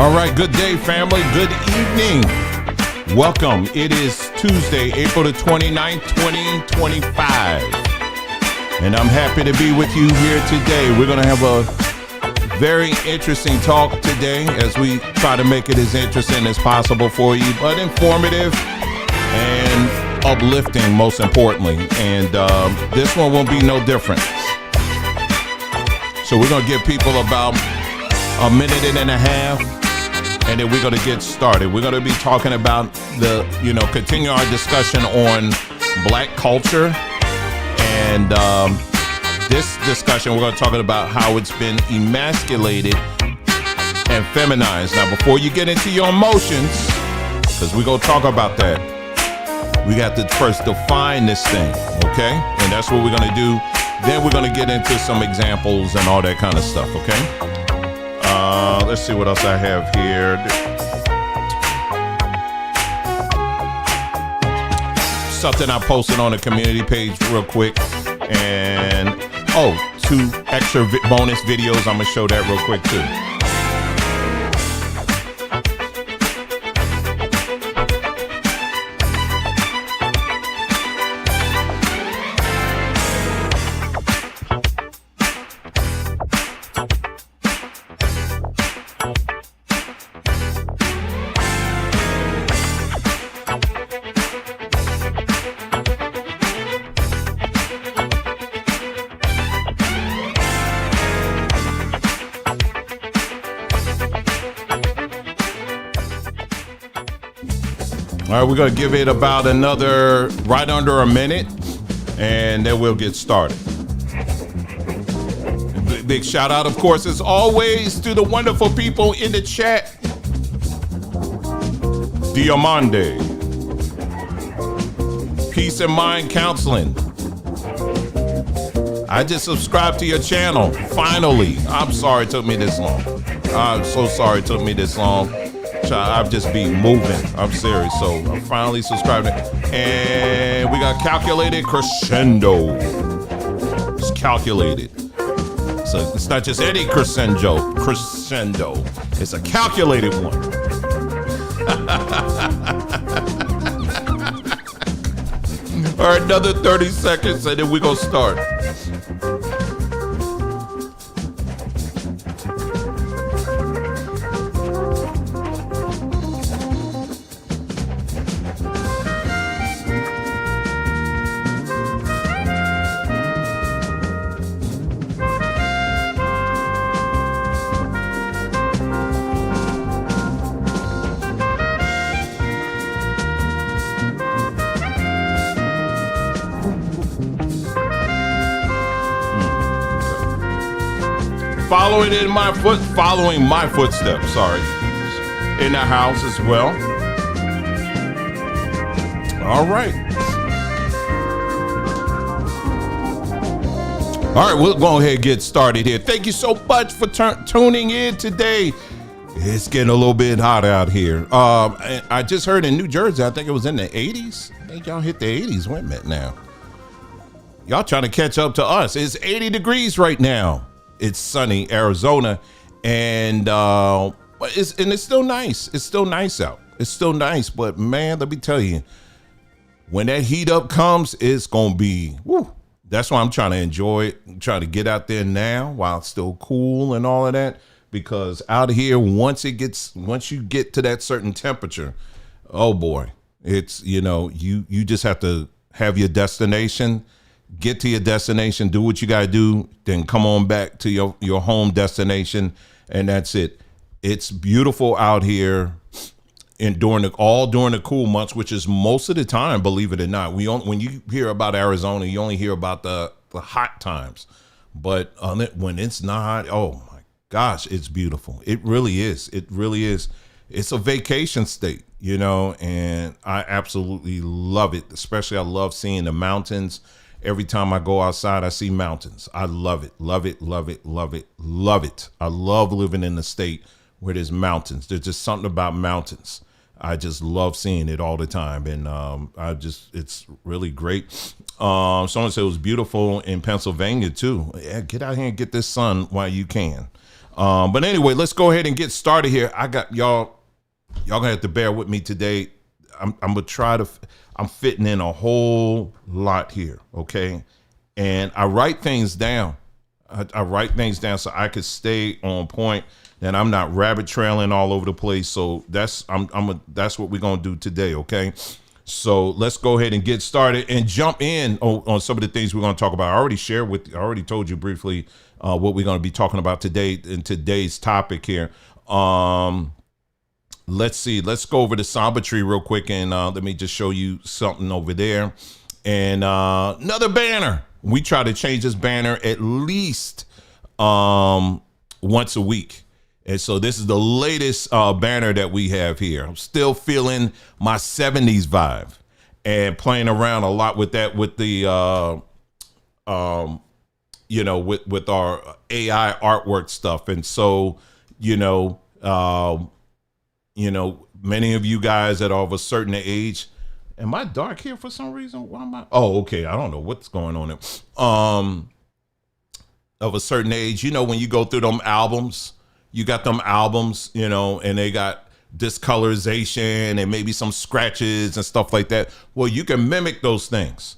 All right, good day, family. Good evening. Welcome. It is Tuesday, April the 29th, 2025. And I'm happy to be with you here today. We're going to have a very interesting talk today as we try to make it as interesting as possible for you, but informative and uplifting, most importantly. And this one won't be no different. So we're going to give people about a minute and a half, and then we're going to get started. We're going to be talking about continue our discussion on Black culture. And this discussion, we're going to talk about how it's been emasculated and feminized. Now, before you get into your emotions, because we're going to talk about that, we got to first define this thing, okay? And that's what we're going to do. Then we're going to get into some examples and all that kind of stuff, okay? Let's see what else I have here. Something I posted on the community page real quick. And, 2 extra bonus videos. I'm going to show that real quick, too. All right, we're going to give it about another right under a minute, and then we'll get started. Big shout out, of course, as always, to the wonderful people in the chat. Diamande, Peace and Mind Counseling. I just subscribed to your channel, finally. I'm sorry it took me this long. I'm so sorry it took me this long. I've just been moving. I'm serious. So I finally subscribed. And we got Calculated Crescendo. It's calculated. So it's not just any crescendo. It's a calculated one. All right, another 30 seconds and then we're going to start. Following my footsteps, in the house as well. All right. All right, we'll go ahead and get started here. Thank you so much for tuning in today. It's getting a little bit hot out here. I just heard in New Jersey, I think it was in the 80s. I think y'all hit the 80s. Wait a minute now. Y'all trying to catch up to us. It's 80 degrees right now. It's sunny, Arizona, and it's still nice. It's still nice out. It's still nice, but man, let me tell you, when that heat up comes, it's gonna be woo. That's why I'm trying to enjoy it. I'm trying to get out there now while it's still cool and all of that, because out here, once you get to that certain temperature, oh boy, it's you just have to have your destination. Get to your destination, do what you gotta do, then come on back to your home destination, and that's it. It's beautiful out here, and during the cool months, which is most of the time, believe it or not. When you hear about Arizona, you only hear about the hot times, but when it's not hot, oh my gosh, it's beautiful. It really is. It really is. It's a vacation state, and I absolutely love it. Especially, I love seeing the mountains. Every time I go outside, I see mountains. I love it, love it, love it, love it, love it. I love living in a state where there's mountains. There's just something about mountains. I just love seeing it all the time. And it's really great. Someone said it was beautiful in Pennsylvania too. Yeah, get out here and get this sun while you can. But anyway, let's go ahead and get started here. I got y'all gonna have to bear with me today. I'm gonna try to, I'm fitting in a whole lot here, okay? And I write things down. I write things down so I could stay on point, and I'm not rabbit trailing all over the place. So that's what we're gonna do today, okay? So let's go ahead and get started and jump in on some of the things we're gonna talk about. I already told you briefly what we're gonna be talking about today in today's topic here. Let's see. Let's go over the Samba tree real quick, and let me just show you something over there. And another banner. We try to change this banner at least once a week. And so this is the latest banner that we have here. I'm still feeling my 70s vibe and playing around a lot with that, with the, with our AI artwork stuff. And so, many of you guys that are of a certain age, am I dark here for some reason? Why am I? Oh, okay. I don't know what's going on there. Of a certain age, when you go through them albums, you got them albums, and they got discolorization and maybe some scratches and stuff like that. Well, you can mimic those things.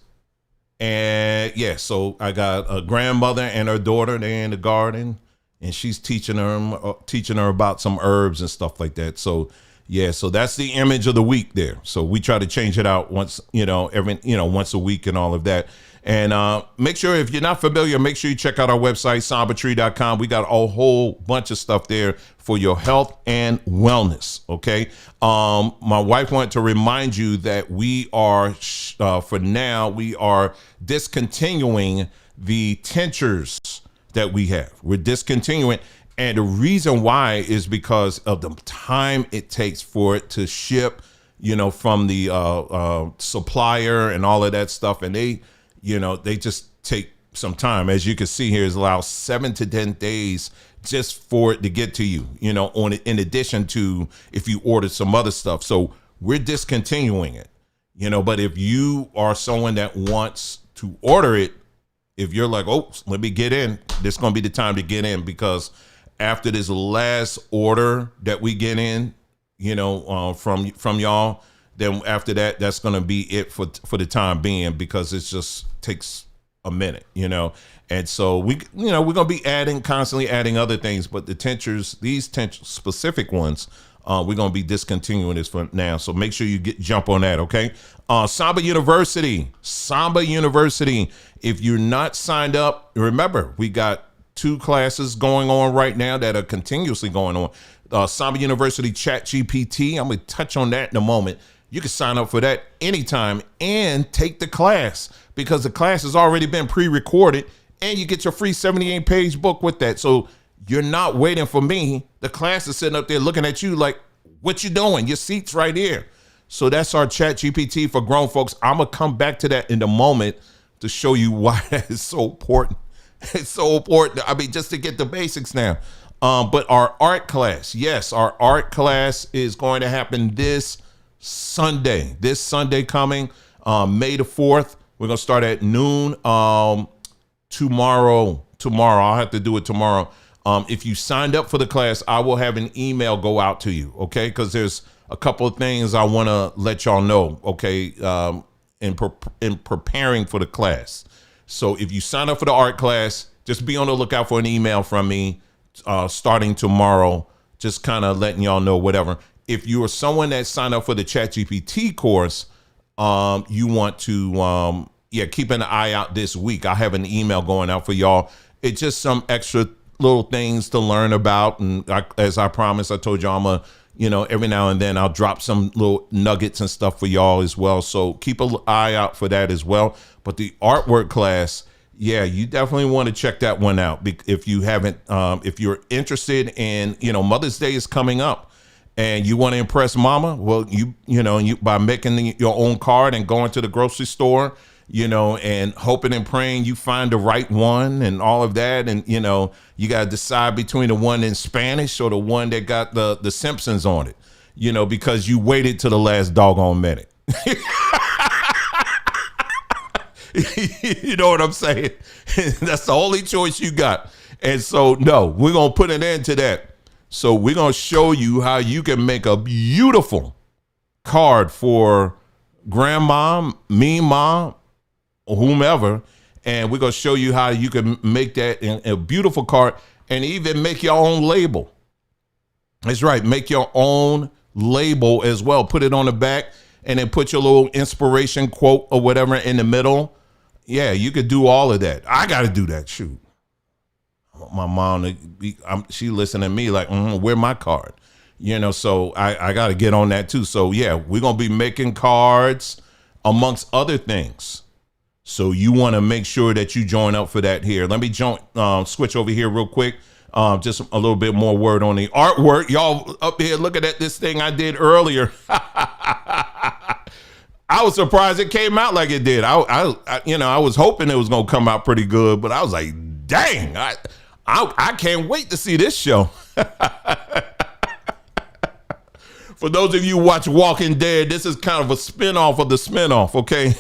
And yeah, so I got a grandmother and her daughter, they're in the garden, and she's teaching her about some herbs and stuff like that. So yeah, so that's the image of the week there. So we try to change it out once, once a week and all of that. And make sure, if you're not familiar, make sure you check out our website, sambatree.com. We got a whole bunch of stuff there for your health and wellness, okay? My wife wanted to remind you that we are, for now, we are discontinuing the tinctures that we have. We're discontinuing. And the reason why is because of the time it takes for it to ship, from the supplier and all of that stuff. And they just take some time. As you can see here, is allowed 7 to 10 days just for it to get to you, in addition to if you ordered some other stuff. So we're discontinuing it, but if you are someone that wants to order it, if you're like, oh, let me get in, this is going to be the time to get in, because after this last order that we get in, from y'all, then after that, that's going to be it for the time being, because it just takes a minute, And so we're going to be constantly adding other things, but the tinctures, these tincture specific ones, we're going to be discontinuing this for now. So make sure you jump on that. Okay. Samba University. If you're not signed up, remember, we got 2 classes going on right now that are continuously going on. Samba University Chat GPT. I'm going to touch on that in a moment. You can sign up for that anytime and take the class, because the class has already been pre-recorded, and you get your free 78-page book with that. So you're not waiting for me. The class is sitting up there looking at you like, what you doing? Your seat's right here. So that's our Chat GPT for grown folks. I'm going to come back to that in a moment to show you why that is so important. It's so important. I mean, just to get the basics now. But our art class, yes, our art class is going to happen this Sunday coming, May the 4th. We're going to start at noon tomorrow. I'll have to do it tomorrow. If you signed up for the class, I will have an email go out to you, okay? Because there's a couple of things I want to let y'all know, okay, in preparing for the class. So if you sign up for the art class, just be on the lookout for an email from me starting tomorrow, just kind of letting y'all know whatever. If you are someone that signed up for the ChatGPT course, you want to, keep an eye out this week. I have an email going out for y'all. It's just some extra little things to learn about. And as I promised, I told y'all I'm every now and then I'll drop some little nuggets and stuff for y'all as well. So keep an eye out for that as well. But the artwork class, yeah, you definitely want to check that one out. If you haven't, if you're interested in, Mother's Day is coming up and you want to impress mama, well, you by making your own card and going to the grocery store, and hoping and praying you find the right one and all of that. And, you got to decide between the one in Spanish or the one that got the Simpsons on it, because you waited to the last doggone minute. You know what I'm saying? That's the only choice you got. And so, no, we're going to put an end to that. So we're going to show you how you can make a beautiful card for grandma, me, mom, or whomever. And we're going to show you how you can make that in a beautiful card and even make your own label. That's right. Make your own label as well. Put it on the back and then put your little inspiration quote or whatever in the middle. Yeah, you could do all of that. I got to do that. Shoot. My mom, she listening to me like, where my card? So I got to get on that too. So yeah, we're going to be making cards amongst other things. So you want to make sure that you join up for that here. Let me switch over here real quick. Just a little bit more word on the artwork. Y'all up here looking at this thing I did earlier. I was surprised it came out like it did. I was hoping it was going to come out pretty good, but I was like, dang, I can't wait to see this show. For those of you who watch Walking Dead, this is kind of a spinoff of the spinoff, okay?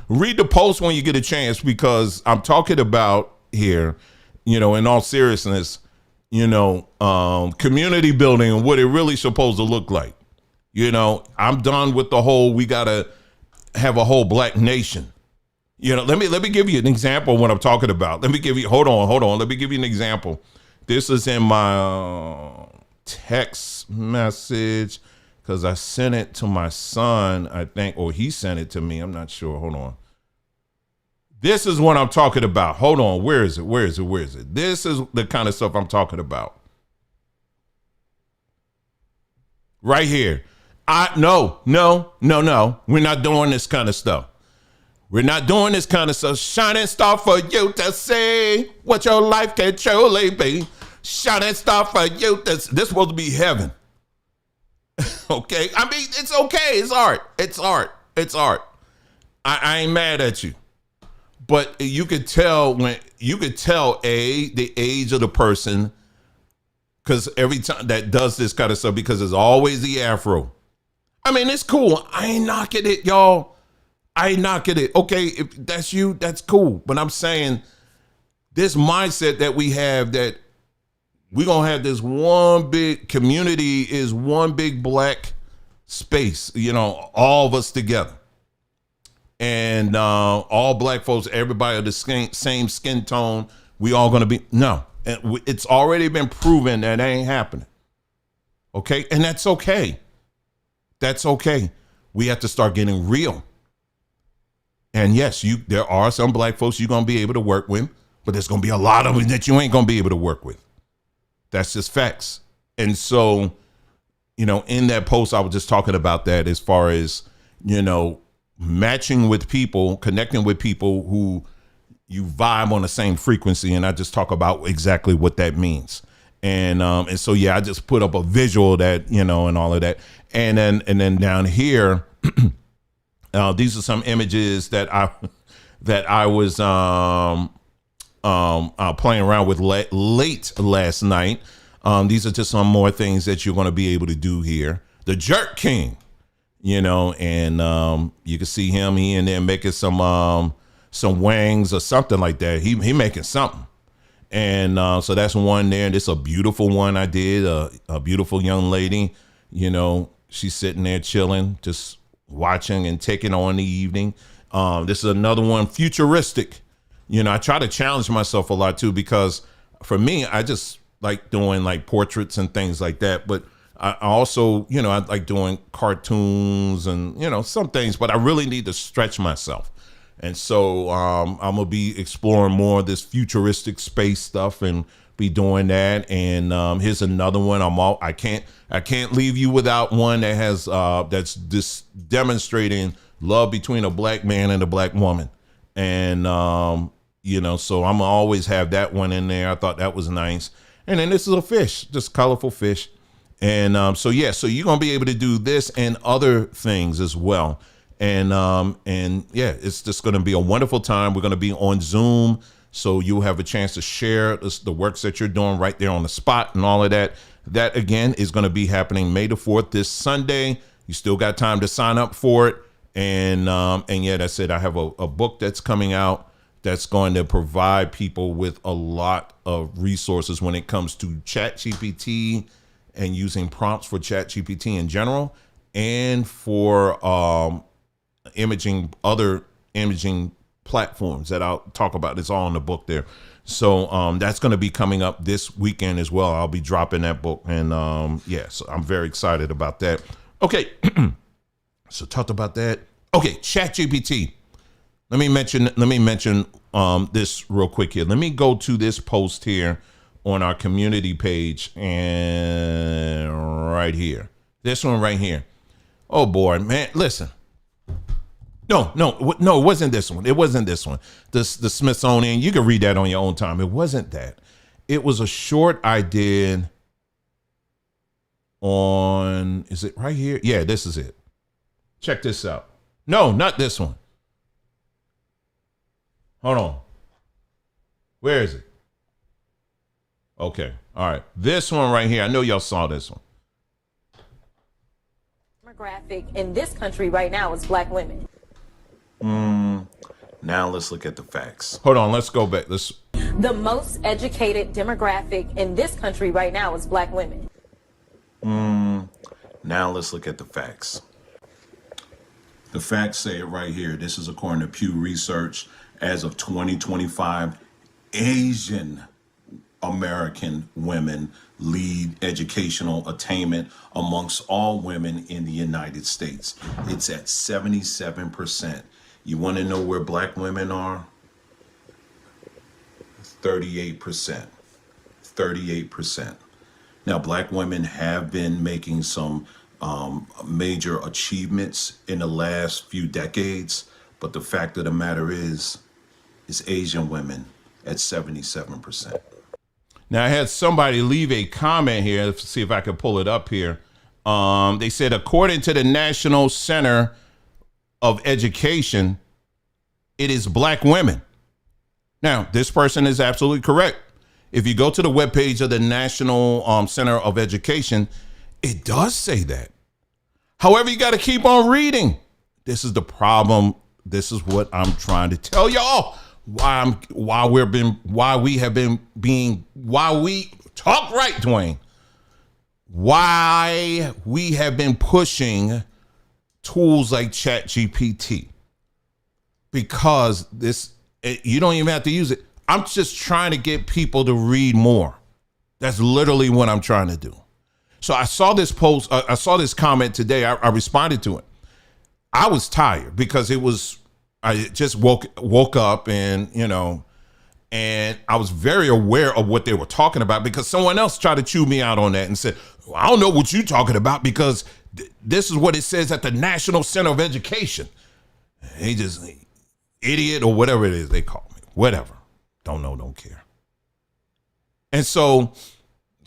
Read the post when you get a chance, because I'm talking about here, in all seriousness, community building and what it really supposed to look like. I'm done with the whole, we got to have a whole black nation. Let me give you an example of what I'm talking about. Hold on. Let me give you an example. This is in my text message because I sent it to my son, I think, or he sent it to me. I'm not sure. Hold on. This is what I'm talking about. Hold on. Where is it? This is the kind of stuff I'm talking about. Right here. No. We're not doing this kind of stuff. We're not doing this kind of stuff. Shining star for you to see what your life can truly be. Shining star for you. This supposed to be heaven. Okay? I mean, it's okay. It's art. I ain't mad at you. But you could tell the age of the person, because every time that does this kind of stuff, because it's always the afro. I mean, it's cool. I ain't knocking it, y'all. I ain't knocking it. Okay, if that's you, that's cool. But I'm saying this mindset that we have, that we're going to have this one big community, is one big black space, all of us together. And all black folks, everybody of the same skin tone, we all going to be, no. And it's already been proven that ain't happening. Okay? And that's okay. That's okay. We have to start getting real. And yes, there are some black folks you're going to be able to work with, but there's going to be a lot of them that you ain't going to be able to work with. That's just facts. And so, in that post, I was just talking about that as far as, matching with people, connecting with people who you vibe on the same frequency. And I just talk about exactly what that means. And so, yeah, I just put up a visual that, and all of that. And then down here, these are some images that I was playing around with late last night. These are just some more things that you're going to be able to do here. The Jerk King, and you can see him. He in there making some wings or something like that. He making something. And so that's one there. And it's a beautiful one I did. A beautiful young lady, she's sitting there chilling, just watching and taking on the evening. This is another one, futuristic. I try to challenge myself a lot too, because for me, I just like doing like portraits and things like that. But I also, I like doing cartoons and, some things, but I really need to stretch myself. And so I'm going to be exploring more of this futuristic space stuff and be doing that. And here's another one. I can't leave you without one that has that's just demonstrating love between a black man and a black woman. And so I'm gonna always have that one in there. I thought that was nice. And then this is a fish, just colorful fish. And so you're gonna be able to do this and other things as well. And yeah, it's just gonna be a wonderful time. We're gonna be on Zoom, so you'll have a chance to share the works that you're doing right there on the spot and all of that. That again is gonna be happening May the 4th, this Sunday. You still got time to sign up for it. And yeah, that's it. I have a book that's coming out that's going to provide people with a lot of resources when it comes to ChatGPT and using prompts for ChatGPT in general, and for other imaging platforms that I'll talk about. It's all in the book there. So that's going to be coming up this weekend as well. I'll be dropping that book, and yes, I'm very excited about that. Okay, so talked about that. Okay, ChatGPT. Let me mention this real quick here. Let me go to this post here on our community page, and right here, this one right here. Oh boy, man, listen. No, it wasn't this one. It wasn't this one. The Smithsonian, you can read that on your own time. It wasn't that. It was a short I did on, is it right here? Yeah, this is it. Check this out. No, not this one. Hold on. Where is it? Okay. All right. This one right here. I know y'all saw this one. Demographic in this country right now is black women. Now let's look at the facts. Hold on. Let's go back. The most educated demographic in this country right now is black women. Now let's look at the facts. The facts say it right here. This is according to Pew Research. As of 2025, Asian American women lead educational attainment amongst all women in the United States. It's at 77%. You want to know where black women are? 38%. 38%. Now, black women have been making some major achievements in the last few decades, but the fact of the matter is Asian women at 77%. Now, I had somebody leave a comment here. Let's see if I can pull it up here. They said, according to the National Center of Education, it is black women. Now, this person is absolutely correct. If you go to the webpage of the National Center of Education, it does say that. However, you got to keep on reading. This is the problem. This is what I'm trying to tell y'all. Why we talk right, Dwayne. Why we have been pushing tools like ChatGPT. Because you don't even have to use it. I'm just trying to get people to read more. That's literally what I'm trying to do. So I saw this post, I saw this comment today. I responded to it. I was tired because I just woke up and I was very aware of what they were talking about, because someone else tried to chew me out on that and said, well, I don't know what you're talking about because this is what it says at the National Center of Education. He just idiot or whatever it is they call me, whatever. Don't know, don't care. And so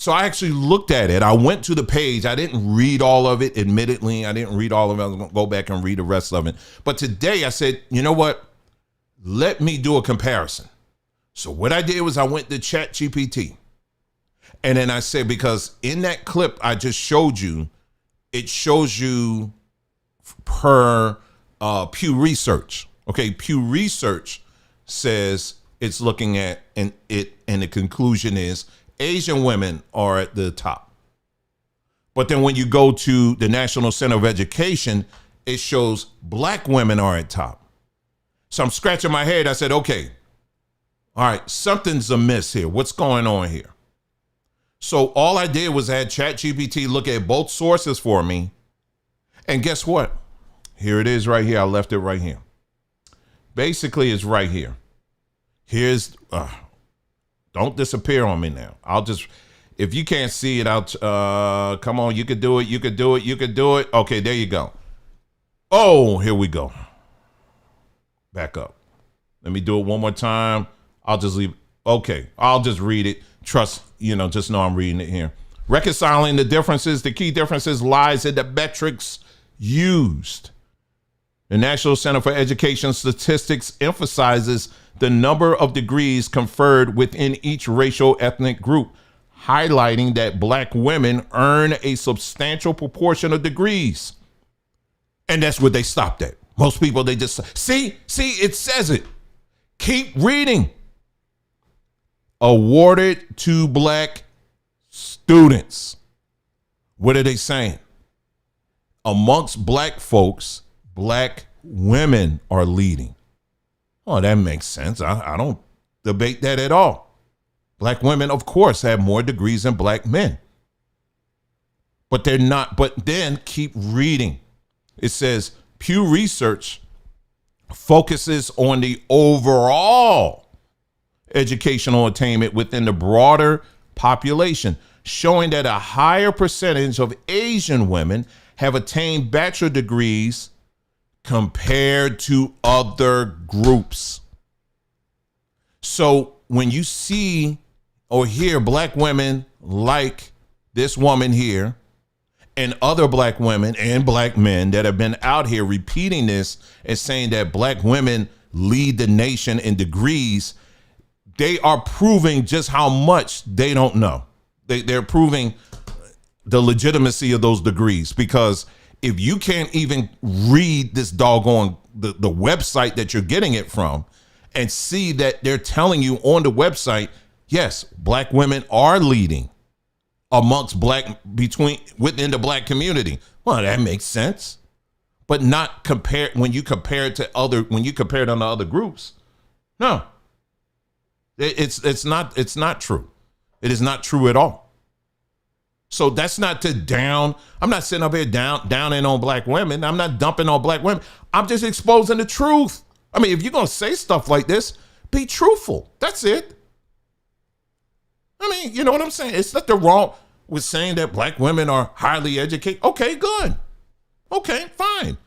I actually looked at it. I went to the page. I didn't read all of it. Admittedly, I didn't read all of it. I was going to go back and read the rest of it. But today I said, you know what? Let me do a comparison. So what I did was I went to ChatGPT. And then I said, because in that clip I just showed you, it shows you per Pew Research. Okay, Pew Research says it's looking at, and the conclusion is Asian women are at the top. But then when you go to the National Center of Education, it shows black women are at top. So I'm scratching my head. I said, okay, all right, something's amiss here. What's going on here? So all I did was add ChatGPT, look at both sources for me. And guess what? Here it is right here. I left it right here. Basically, it's right here. Here's, don't disappear on me now. If you can't see it, come on, you could do it. You could do it. You could do it. Okay, there you go. Oh, here we go. Back up. Let me do it one more time. I'll just leave. Okay, I'll just read it. Just know I'm reading it here. Reconciling the differences, the key differences lies in the metrics used. The National Center for Education Statistics emphasizes the number of degrees conferred within each racial ethnic group, highlighting that black women earn a substantial proportion of degrees. And that's what they stopped at. Most people, they just see, it says it. Keep reading. Awarded to black students. What are they saying? Amongst black folks, black women are leading. Oh, that makes sense. I don't debate that at all. Black women, of course, have more degrees than black men. But they're not. But then keep reading. It says Pew Research focuses on the overall educational attainment within the broader population, showing that a higher percentage of Asian women have attained bachelor degrees compared to other groups. So when you see or hear black women like this woman here and other black women and black men that have been out here repeating this and saying that black women lead the nation in degrees, they are proving just how much they don't know. They're proving the legitimacy of those degrees, because if you can't even read this doggone the website that you're getting it from and see that they're telling you on the website, yes, black women are leading amongst within the black community. Well, that makes sense. But not when you compare it to other groups. No. It's not true. It is not true at all. So that's not to down. I'm not sitting up here downing on black women. I'm not dumping on black women. I'm just exposing the truth. I mean, if you're going to say stuff like this, be truthful. That's it. I mean, you know what I'm saying? It's nothing wrong with saying that black women are highly educated. Okay, good. Okay, fine.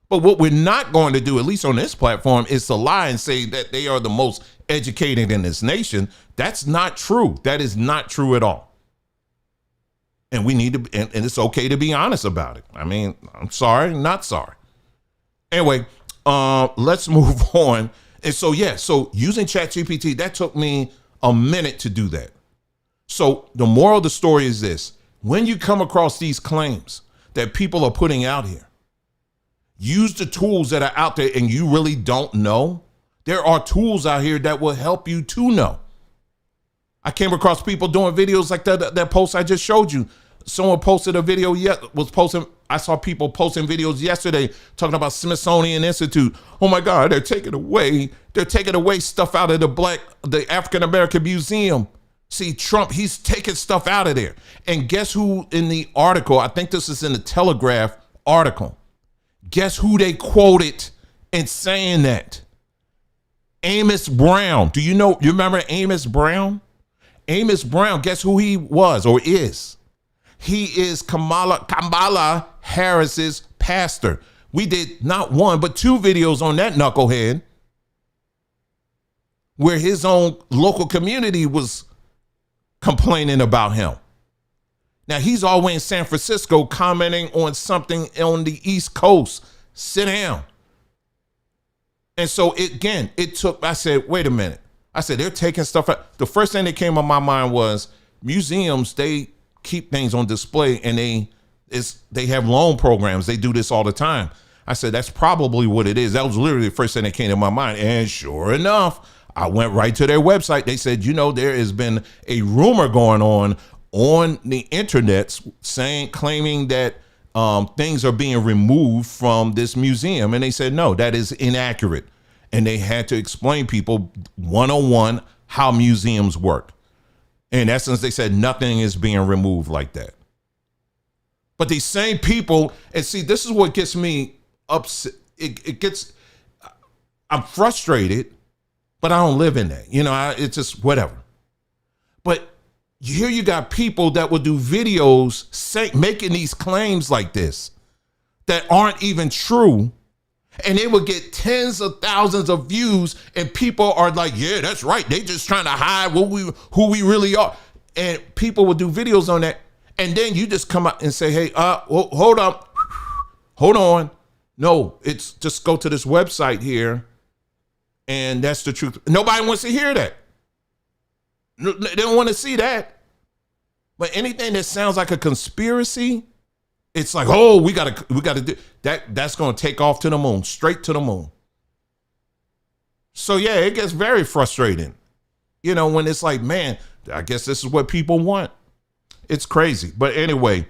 But what we're not going to do, at least on this platform, is to lie and say that they are the most educated in this nation. That's not true. That is not true at all. And we need to, and it's okay to be honest about it. I mean, I'm sorry, not sorry. Anyway, let's move on. And so, so using ChatGPT, that took me a minute to do that. So the moral of the story is this: when you come across these claims that people are putting out here, use the tools that are out there, and you really don't know. There are tools out here that will help you to know. I came across people doing videos like that post I just showed you. Someone posted a video I saw people posting videos yesterday talking about Smithsonian Institute. Oh my God, they're taking away stuff out of the African American Museum. See, Trump, he's taking stuff out of there. And guess who in the article, I think this is in the Telegraph article, guess who they quoted in saying that? Amos Brown. You remember Amos Brown? Amos Brown, guess who he was or is? He is Kamala Harris's pastor. We did not one, but two videos on that knucklehead where his own local community was complaining about him. Now, he's all the way in San Francisco commenting on something on the East Coast. Sit down. And so, I said, wait a minute. I said, they're taking stuff out. The first thing that came on my mind was museums, they keep things on display and they have loan programs. They do this all the time. I said, that's probably what it is. That was literally the first thing that came to my mind. And sure enough, I went right to their website. They said, there has been a rumor going on the internet claiming that things are being removed from this museum. And they said, no, that is inaccurate. And they had to explain people 101 how museums work. In essence, they said nothing is being removed like that. But these same people, and see, this is what gets me upset. I'm frustrated, but I don't live in that. It's just whatever. But here you got people that will do videos making these claims like this that aren't even true. And they will get tens of thousands of views, and people are like, yeah, that's right. They just trying to hide who we really are. And people will do videos on that. And then you just come out and say, hey, hold up. Hold on. No, it's just go to this website here. And that's the truth. Nobody wants to hear that. They don't want to see that. But anything that sounds like a conspiracy, it's like, oh, we gotta do that. That's gonna take off to the moon, straight to the moon. So yeah, it gets very frustrating, when it's like, man, I guess this is what people want. It's crazy. But anyway,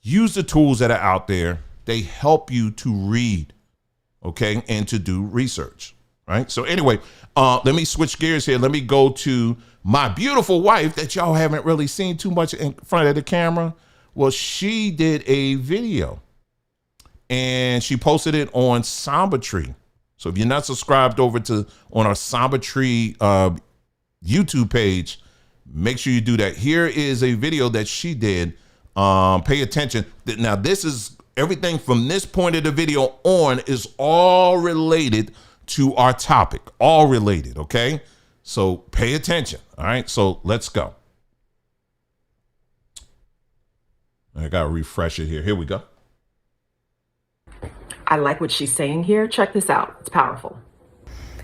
use the tools that are out there. They help you to read, okay, and to do research, right? So anyway, let me switch gears here. Let me go to my beautiful wife that y'all haven't really seen too much in front of the camera. Well, she did a video and she posted it on Samba Tree. So if you're not subscribed over to on our Samba Tree YouTube page, make sure you do that. Here is a video that she did. Pay attention. Now, this is everything from this point of the video on is all related to our topic, all related. Okay. So pay attention. All right. So let's go. I got to refresh it here. Here we go. I like what she's saying here. Check this out. It's powerful.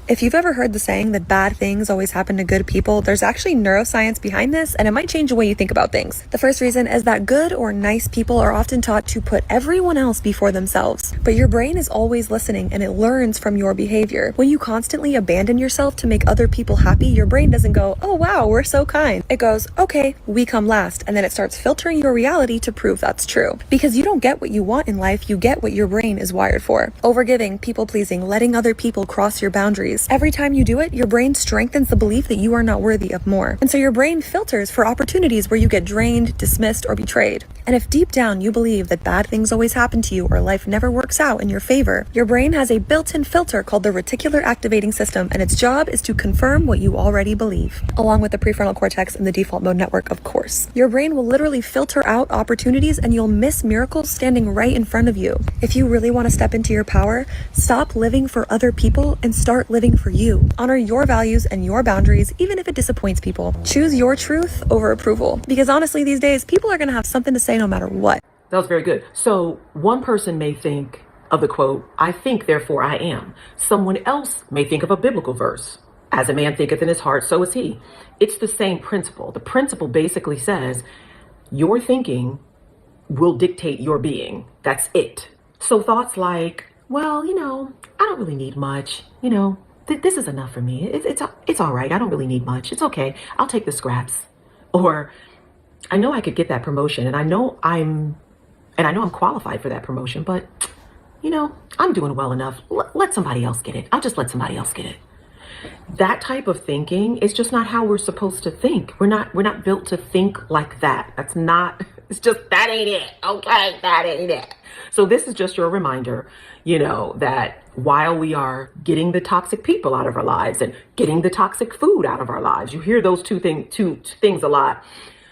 If you've ever heard the saying that bad things always happen to good people, there's actually neuroscience behind this, and it might change the way you think about things. The first reason is that good or nice people are often taught to put everyone else before themselves. But your brain is always listening, and it learns from your behavior. When you constantly abandon yourself to make other people happy, your brain doesn't go, oh wow, we're so kind. It goes, okay, we come last, and then it starts filtering your reality to prove that's true. Because you don't get what you want in life, you get what your brain is wired for. Overgiving, people-pleasing, letting other people cross your boundaries. Every time you do it, your brain strengthens the belief that you are not worthy of more. And so your brain filters for opportunities where you get drained, dismissed, or betrayed. And if deep down you believe that bad things always happen to you or life never works out in your favor, your brain has a built-in filter called the reticular activating system, and its job is to confirm what you already believe, along with the prefrontal cortex and the default mode network, of course. Your brain will literally filter out opportunities and you'll miss miracles standing right in front of you. If you really want to step into your power, stop living for other people and start living for you. Honor your values and your boundaries, even if it disappoints people. Choose your truth over approval. Because honestly, these days, people are going to have something to say no matter what. That was very good. So one person may think of the quote, I think, therefore I am. Someone else may think of a biblical verse. As a man thinketh in his heart, so is he. It's the same principle. The principle basically says your thinking will dictate your being. That's it. So thoughts like, well, I don't really need much, this is enough for me. It's all right. I don't really need much. It's okay. I'll take the scraps. Or I know I could get that promotion and I know I'm qualified for that promotion, but I'm doing well enough. Let somebody else get it. I'll just let somebody else get it. That type of thinking is just not how we're supposed to think. We're not built to think like that. That ain't it. Okay. That ain't it. So this is just your reminder, that while we are getting the toxic people out of our lives and getting the toxic food out of our lives, you hear those two things a lot,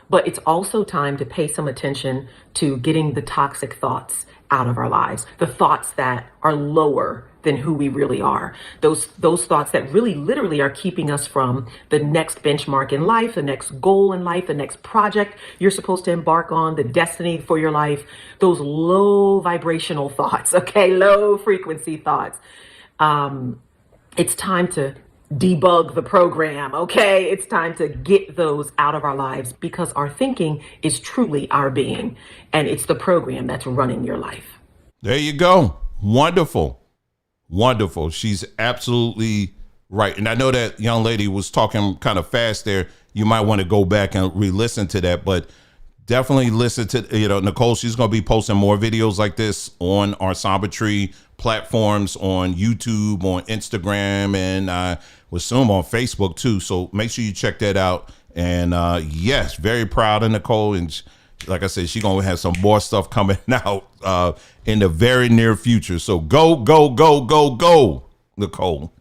but it's also time to pay some attention to getting the toxic thoughts out of our lives, the thoughts that are lower than who we really are. Those thoughts that really literally are keeping us from the next benchmark in life, the next goal in life, the next project you're supposed to embark on, the destiny for your life, those low vibrational thoughts, okay, low frequency thoughts. It's time to debug the program, okay? It's time to get those out of our lives because our thinking is truly our being and it's the program that's running your life. There you go. Wonderful. Wonderful. She's absolutely right. And I know that young lady was talking kind of fast there. You might want to go back and re-listen to that, but definitely listen to, Nicole, she's going to be posting more videos like this on our Samba Tree platforms, on YouTube, on Instagram, and I would assume on Facebook too. So make sure you check that out. And yes, very proud of Nicole. And like I said, she's going to have some more stuff coming out in the very near future. So go, Nicole.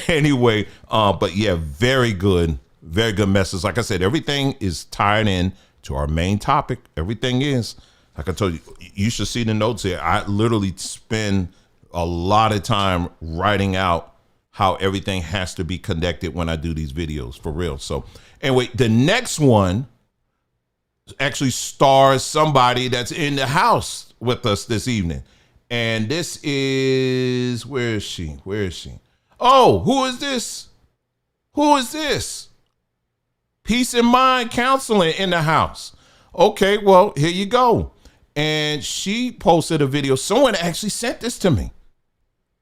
Anyway, but yeah, very good message. Like I said, everything is tied in to our main topic. Everything is, like I told you, you should see the notes here. I literally spend a lot of time writing out how everything has to be connected when I do these videos, for real. So anyway, the next one actually stars somebody that's in the house with us this evening. And this is, where is she? Oh, who is this? Peace and Mind Counseling in the house. Okay, well, here you go. And she posted a video. Someone actually sent this to me.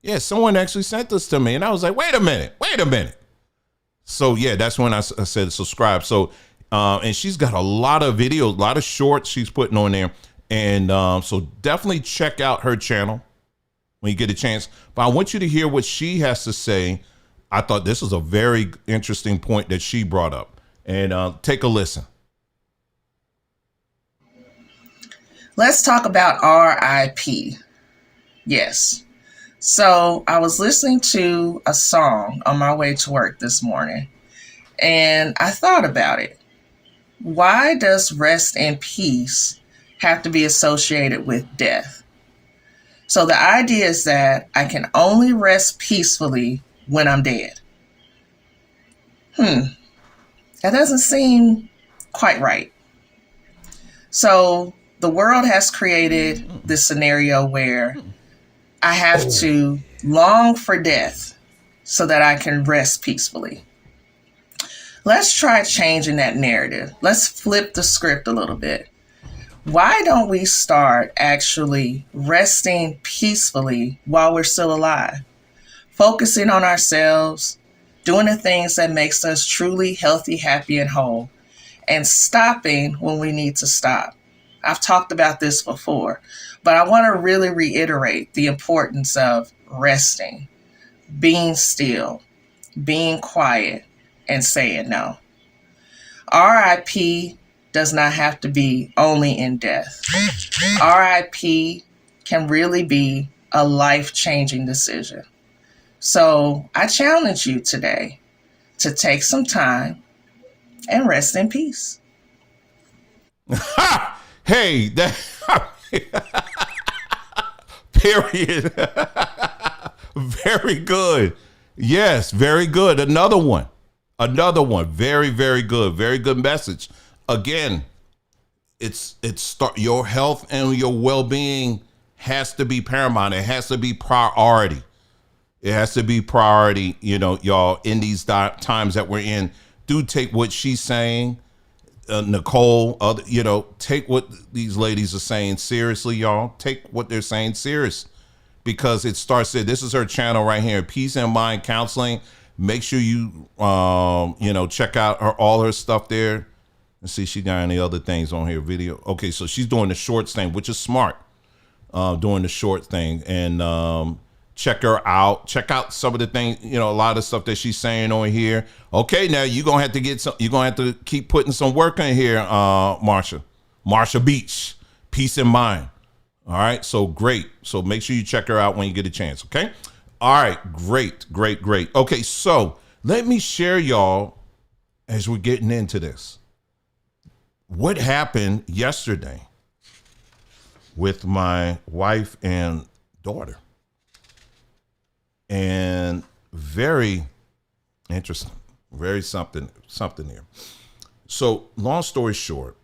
Yeah, someone actually sent this to me, and I was like, wait a minute. So yeah, that's when I said subscribe. So, and she's got a lot of videos, a lot of shorts she's putting on there. And so definitely check out her channel when you get a chance. But I want you to hear what she has to say. I thought this was a very interesting point that she brought up. And take a listen. Let's talk about RIP. Yes. So I was listening to a song on my way to work this morning, and I thought about it. Why does rest in peace have to be associated with death? So the idea is that I can only rest peacefully when I'm dead. That doesn't seem quite right. So the world has created this scenario where I have to long for death so that I can rest peacefully. Let's try changing that narrative. Let's flip the script a little bit. Why don't we start actually resting peacefully while we're still alive? Focusing on ourselves, doing the things that makes us truly healthy, happy, and whole, and stopping when we need to stop. I've talked about this before, but I want to really reiterate the importance of resting, being still, being quiet, and saying no. RIP does not have to be only in death. RIP can really be a life-changing decision. So I challenge you today to take some time and rest in peace. Hey, that period. Very good. Yes, very good. Another one. Very, very good. Very good message. Again, it's your health and your well-being has to be paramount. It has to be priority. It has to be priority, y'all, in these times that we're in. Do take what she's saying, Nicole, take what these ladies are saying seriously, y'all. Take what they're saying serious, because it starts there. This is her channel right here, Peace and Mind Counseling. Make sure you, check out all her stuff there. Let's see, she got any other things on here, video. Okay, so she's doing the shorts thing, which is smart, doing the short thing. And check her out. Check out some of the things, a lot of stuff that she's saying on here. Okay, now you're going to have to keep putting some work in here, Marsha Beach, Peace and Mind. All right, so great. So make sure you check her out when you get a chance, okay? All right, great. Okay, so let me share, y'all, as we're getting into this, what happened yesterday with my wife and daughter. And very interesting, very something there. So long story short,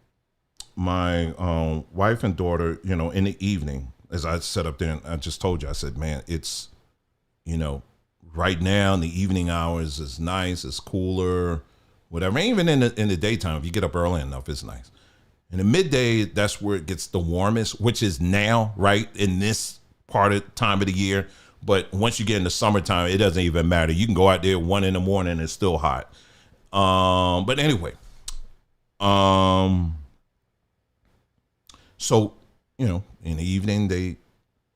my wife and daughter, in the evening, as I sat up there and I just told you, I said, man, it's, right now in the evening hours is nice, it's cooler, whatever. Even in the daytime, if you get up early enough, it's nice. In the midday, that's where it gets the warmest, which is now, right, in this time of the year. But once you get in the summertime, it doesn't even matter. You can go out there 1 a.m. and it's still hot. But anyway, so, in the evening, they,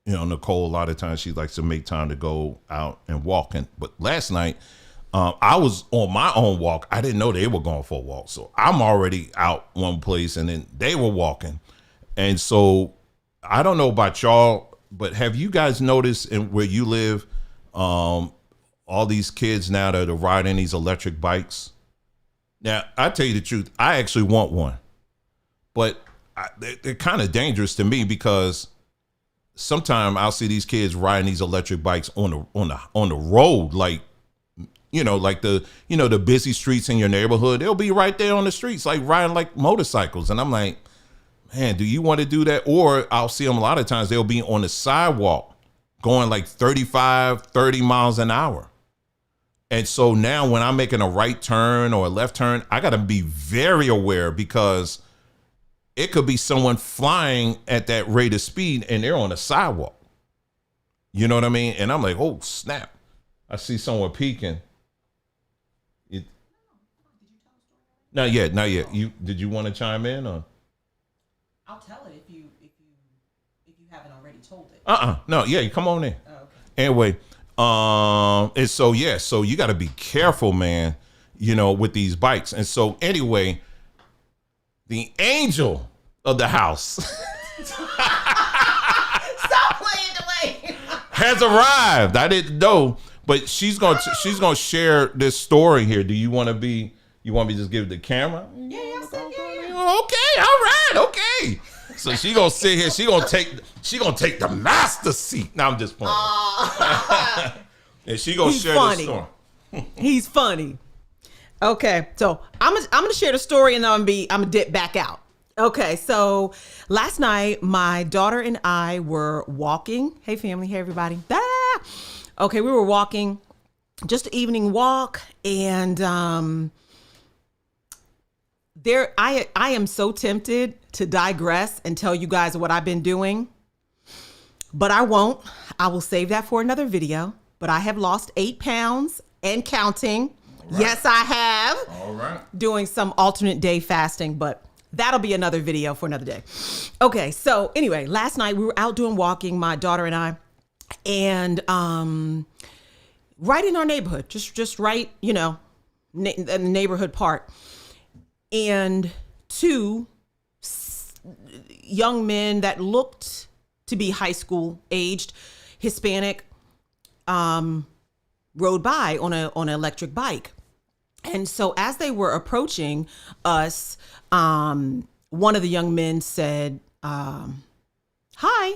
Nicole, a lot of times she likes to make time to go out and walk. But last night, I was on my own walk. I didn't know they were going for a walk. So I'm already out one place and then they were walking. And so I don't know about y'all, but have you guys noticed where you live, all these kids now that are riding these electric bikes? Now, I tell you the truth, I actually want one, but they're kind of dangerous to me because sometimes I'll see these kids riding these electric bikes on the road, like the busy streets in your neighborhood. They'll be right there on the streets, like riding like motorcycles, and I'm like, man, do you want to do that? Or I'll see them a lot of times, they'll be on the sidewalk going like 35, 30 miles an hour. And so now when I'm making a right turn or a left turn, I got to be very aware because it could be someone flying at that rate of speed and they're on the sidewalk. You know what I mean? And I'm like, oh snap! I see someone peeking. Not yet, not yet. Did you want to chime in or? I'll tell it if you haven't already told it. No, yeah, come on in. Oh, okay. Anyway, and so yeah, so you got to be careful, man. You know, with these bikes. And so anyway, the angel of the house Stop playing Dwayne. has arrived. I didn't know, but she's gonna share this story here. Do you want to be? You want me to just give the camera? Yeah. Okay, all right, okay. So she gonna sit here. She gonna take the master seat. Now I'm just playing. And she gonna share this story. He's funny. Okay, so I'm gonna share the story and I'm gonna dip back out. Okay, so last night my daughter and I were walking. Hey family, hey everybody. Okay, we were walking, just an evening walk, and I am so tempted to digress and tell you guys what I've been doing, but I won't. I will save that for another video. But I have lost 8 pounds and counting. Right. Yes, I have. All right. Doing some alternate day fasting, but that'll be another video for another day. Okay, so anyway, last night we were out doing walking, my daughter and I, and right in our neighborhood, just right, you know, in the neighborhood park. And 2 young men that looked to be high school aged, Hispanic, rode by on an electric bike. And so as they were approaching us, one of the young men said, hi.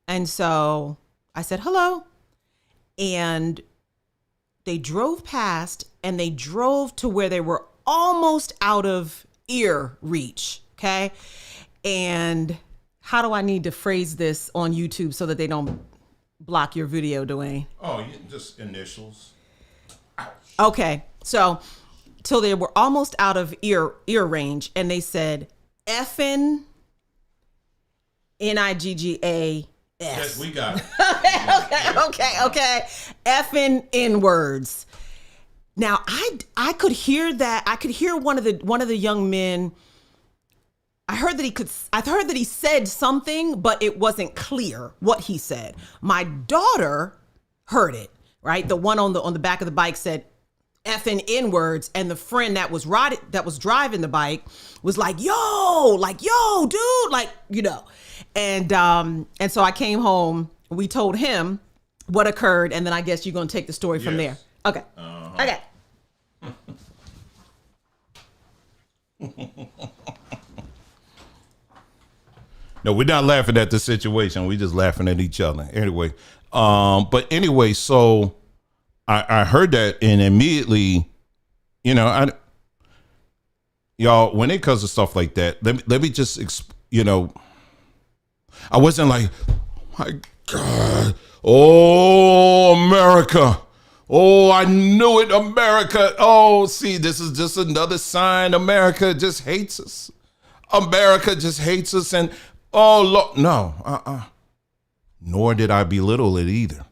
And so I said, hello. And they drove past and they drove to where they were almost out of ear reach. Okay. And how do I need to phrase this on YouTube so that they don't block your video, Dwayne? Oh, just initials. Ouch. Okay. So till they were almost out of ear range, and they said effing NIGGAS. Yes, we got it. Okay. Effing N words. Now I could hear that. I could hear one of the young men. I heard that he said something, but it wasn't clear what he said. My daughter heard it, right? The one on the back of the bike said effing N words, and the friend that was driving the bike was like, yo, dude, like, you know. And so I came home, we told him what occurred, and then I guess you're gonna take the story from there. Okay. Okay. No, we're not laughing at the situation. We're just laughing at each other. Anyway, but anyway, so I heard that, and immediately, you know, y'all, when it comes to stuff like that, let me just, you know, I wasn't like, my God, oh, America. Oh, I knew it, America. Oh, see, this is just another sign America just hates us. America just hates us. And, oh, look, no, nor did I belittle it either.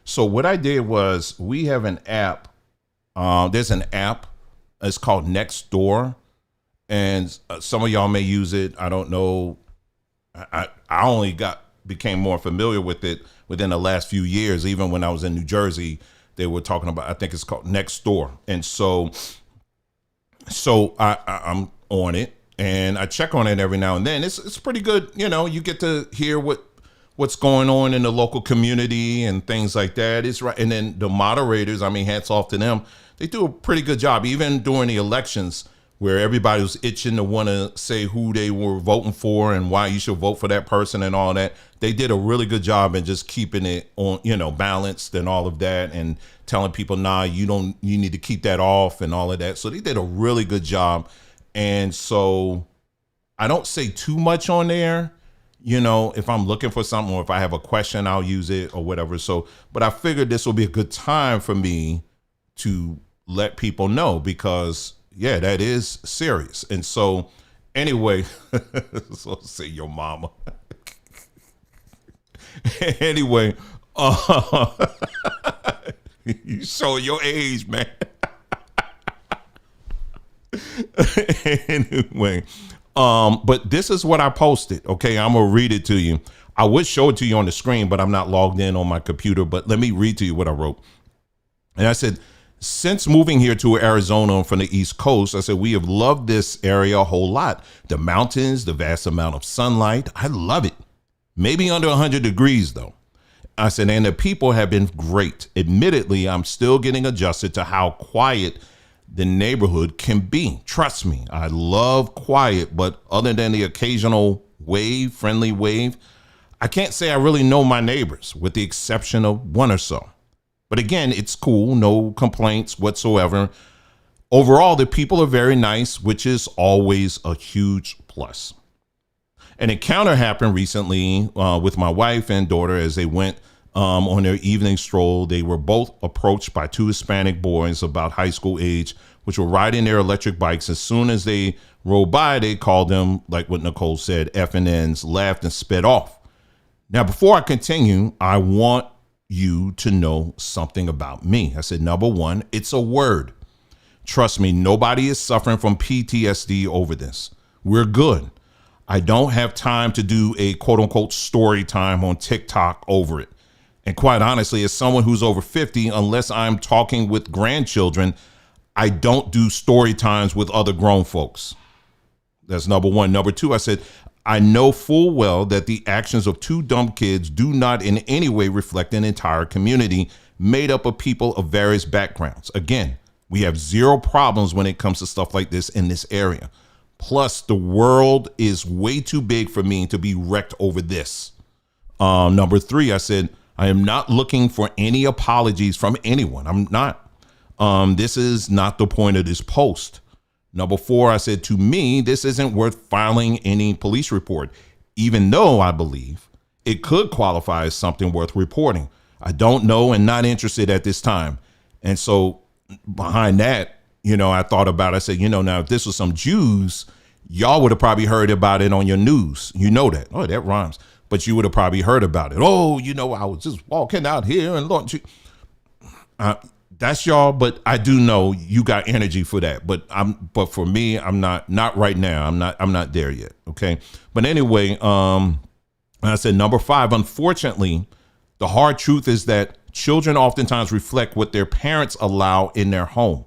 So what I did was, we have an app. There's an app. It's called Nextdoor. And some of y'all may use it. I don't know. I only became more familiar with it within the last few years. Even when I was in New Jersey, they were talking about, I think it's called Nextdoor. And so I'm on it, and I check on it every now and then. It's pretty good. You know, you get to hear what's going on in the local community and things like that. It's right. And then the moderators, I mean, hats off to them. They do a pretty good job, even during the elections, where everybody was itching to want to say who they were voting for and why you should vote for that person and all that. They did a really good job in just keeping it on, you know, balanced and all of that, and telling people, nah, you need to keep that off and all of that. So they did a really good job. And so I don't say too much on there. You know, if I'm looking for something, or if I have a question, I'll use it or whatever. So, but I figured this will be a good time for me to let people know, because yeah, that is serious. And so anyway, so say your mama. Anyway, You show your age, man. Anyway, but this is what I posted. Okay, I'm gonna read it to you. I would show it to you on the screen, but I'm not logged in on my computer. But let me read to you what I wrote. And I said, since moving here to Arizona from the East Coast, I said, we have loved this area a whole lot. The mountains, the vast amount of sunlight. I love it. Maybe under 100 degrees, though. I said, and the people have been great. Admittedly, I'm still getting adjusted to how quiet the neighborhood can be. Trust me, I love quiet, but other than the occasional friendly wave, I can't say I really know my neighbors, with the exception of one or so. But again, it's cool, no complaints whatsoever. Overall, the people are very nice, which is always a huge plus. An encounter happened recently with my wife and daughter as they went on their evening stroll. They were both approached by two Hispanic boys about high school age, which were riding their electric bikes. As soon as they rode by, they called them, like what Nicole said, F&Ns, laughed and sped off. Now, before I continue, I want you to know something about me. I said, number one, it's a word. Trust me, nobody is suffering from PTSD over this. We're good. I don't have time to do a quote unquote story time on TikTok over it. And quite honestly, as someone who's over 50, unless I'm talking with grandchildren, I don't do story times with other grown folks. That's number one. Number two, I said, I know full well that the actions of two dumb kids do not in any way reflect an entire community made up of people of various backgrounds. Again, we have zero problems when it comes to stuff like this in this area. Plus, the world is way too big for me to be wrecked over this. Number three, I said, I am not looking for any apologies from anyone. I'm not. This is not the point of this post. Number four, I said, to me, this isn't worth filing any police report, even though I believe it could qualify as something worth reporting. I don't know and not interested at this time. And so behind that, I thought about it. I said, now if this was some Jews, y'all would have probably heard about it on your news. You know that. Oh, that rhymes. But you would have probably heard about it. Oh, I was just walking out here and Lord, that's y'all, but I do know you got energy for that. But for me, I'm not right now. I'm not there yet. Okay. But anyway, I said number five, unfortunately, the hard truth is that children oftentimes reflect what their parents allow in their home.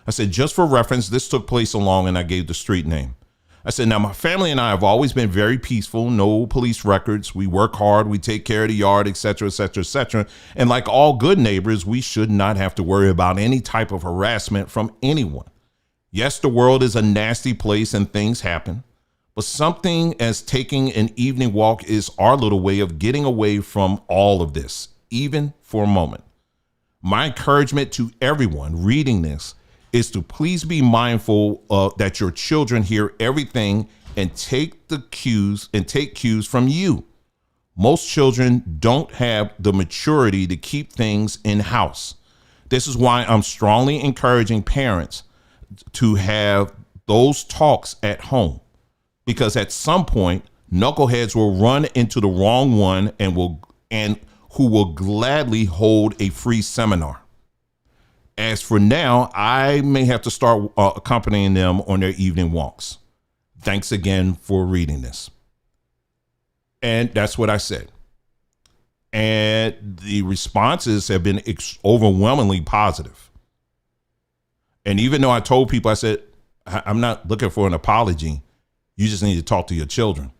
I said, just for reference, this took place along, and I gave the street name. I said, now my family and I have always been very peaceful, no police records. We work hard, we take care of the yard, et cetera, et cetera, et cetera. And like all good neighbors, we should not have to worry about any type of harassment from anyone. Yes, the world is a nasty place and things happen, but something as taking an evening walk is our little way of getting away from all of this, even for a moment. My encouragement to everyone reading this is to please be mindful that your children hear everything and take cues from you. Most children don't have the maturity to keep things in house. This is why I'm strongly encouraging parents to have those talks at home, because at some point knuckleheads will run into the wrong one and who will gladly hold a free seminar. As for now, I may have to start accompanying them on their evening walks. Thanks again for reading this. And that's what I said. And the responses have been overwhelmingly positive. And even though I told people, I said, I'm not looking for an apology. You just need to talk to your children.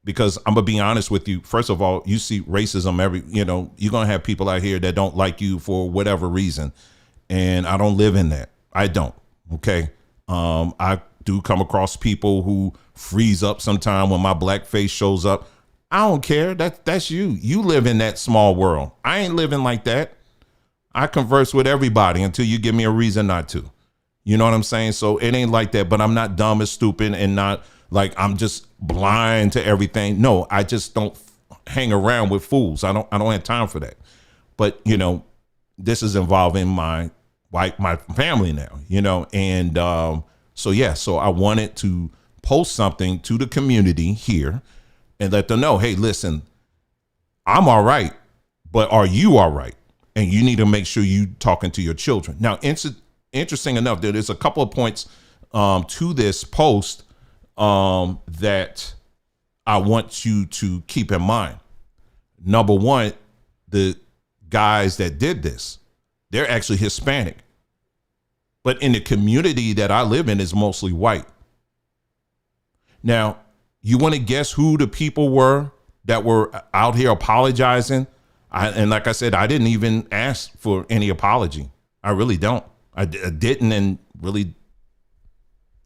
Because I'm going to be honest with you. First of all, you see racism you're going to have people out here that don't like you for whatever reason. And I don't live in that. I don't. Okay. I do come across people who freeze up sometime when my black face shows up. I don't care. That's you. You live in that small world. I ain't living like that. I converse with everybody until you give me a reason not to. You know what I'm saying? So it ain't like that, but I'm not dumb and stupid and not like I'm just blind to everything. No, I just don't hang around with fools. I don't have time for that. But, this is involving my family now, and so I wanted to post something to the community here and let them know, hey, listen, I'm all right. but are you all right? And you need to make sure you talking to your children. Now, interesting enough, there's a couple of points to this post that I want you to keep in mind. Number one, the guys that did this, they're actually Hispanic. But in the community that I live in is mostly white. Now, you want to guess who the people were that were out here apologizing? And like I said, I didn't even ask for any apology. I really don't. I didn't, and really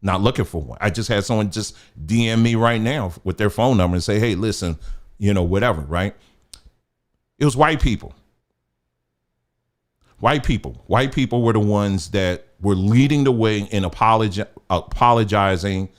not looking for one. I just had someone just DM me right now with their phone number and say, hey, listen, whatever, right? It was white people. White people were the ones that were leading the way in apologizing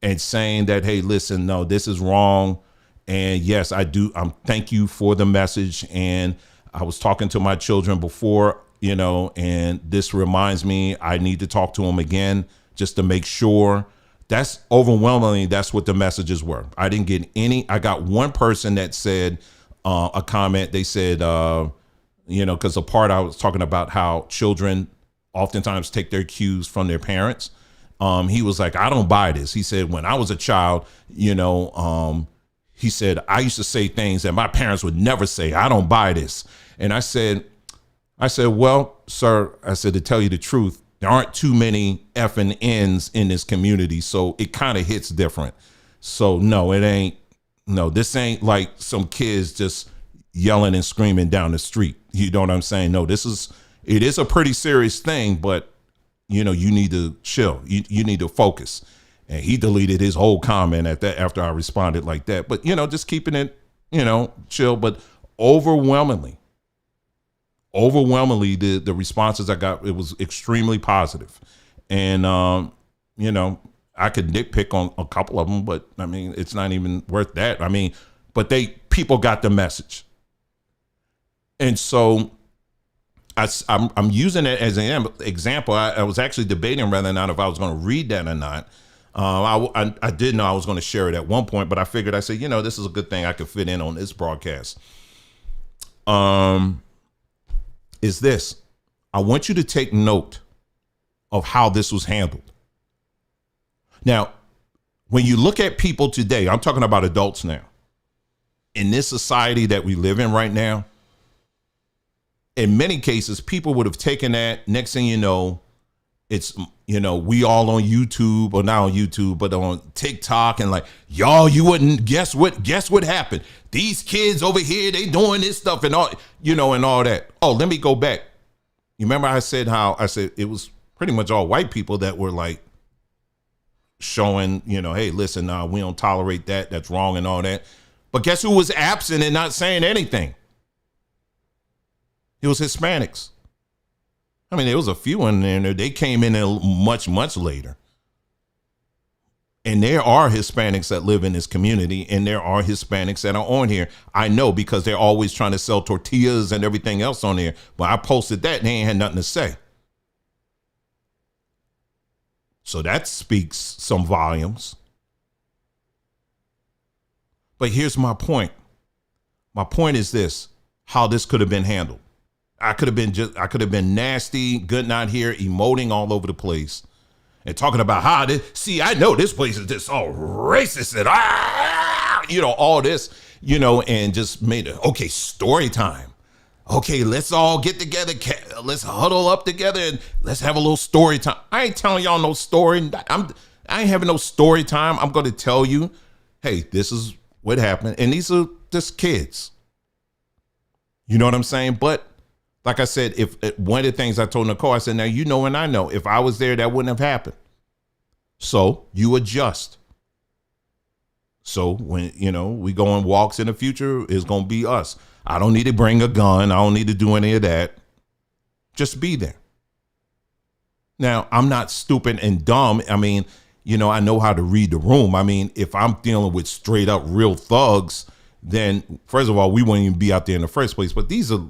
and saying that, hey, listen, no, this is wrong. And yes, I do. Thank you for the message. And I was talking to my children before, and this reminds me I need to talk to them again just to make sure. That's overwhelmingly, that's what the messages were. I didn't get any. I got one person that said a comment. They said, because the part I was talking about how children oftentimes take their cues from their parents. He was like, I don't buy this. He said, when I was a child, he said, I used to say things that my parents would never say. I don't buy this. And I said, well, sir, I said, to tell you the truth, there aren't too many F and N's in this community. So it kind of hits different. So no, this ain't like some kids just yelling and screaming down the street. You know what I'm saying? No, it is a pretty serious thing, but you need to chill. You need to focus. And he deleted his whole comment at that after I responded like that. But, just keeping it, chill. But overwhelmingly, the responses I got, it was extremely positive. And, I could nitpick on a couple of them, but I mean, it's not even worth that. I mean, but people got the message. And so I'm using it as an example. I was actually debating whether or not if I was going to read that or not. I did know I was going to share it at one point, but I figured, I said, this is a good thing I could fit in on this broadcast. Is this. I want you to take note of how this was handled. Now, when you look at people today, I'm talking about adults now, in this society that we live in right now, in many cases, people would have taken that. Next thing you know, it's, we all on YouTube, or not on YouTube, but on TikTok, and like, y'all, you wouldn't guess what happened. These kids over here, they doing this stuff and all, and all that. Oh, let me go back. You remember I said it was pretty much all white people that were like showing, hey, listen, we don't tolerate that. That's wrong and all that. But guess who was absent and not saying anything? It was Hispanics. I mean, there was a few in there. They came in much, much later. And there are Hispanics that live in this community, and there are Hispanics that are on here. I know, because they're always trying to sell tortillas and everything else on there. But I posted that and they ain't had nothing to say. So that speaks some volumes. But here's my point. My point is this, how this could have been handled. I could have been nasty, good not here, emoting all over the place and talking about how I know this place is just all racist and all this, and just made it, okay, story time. Okay, let's all get together. Let's huddle up together and let's have a little story time. I ain't telling y'all no story. I ain't having no story time. I'm going to tell you, hey, this is what happened. And these are just kids. You know what I'm saying? But like I said, if one of the things I told Nicole, I said, now, and I know if I was there, that wouldn't have happened. So you adjust. So when, we go on walks in the future, it's going to be us. I don't need to bring a gun. I don't need to do any of that. Just be there. Now, I'm not stupid and dumb. I mean, I know how to read the room. I mean, if I'm dealing with straight up real thugs, then first of all, we wouldn't even be out there in the first place. But these are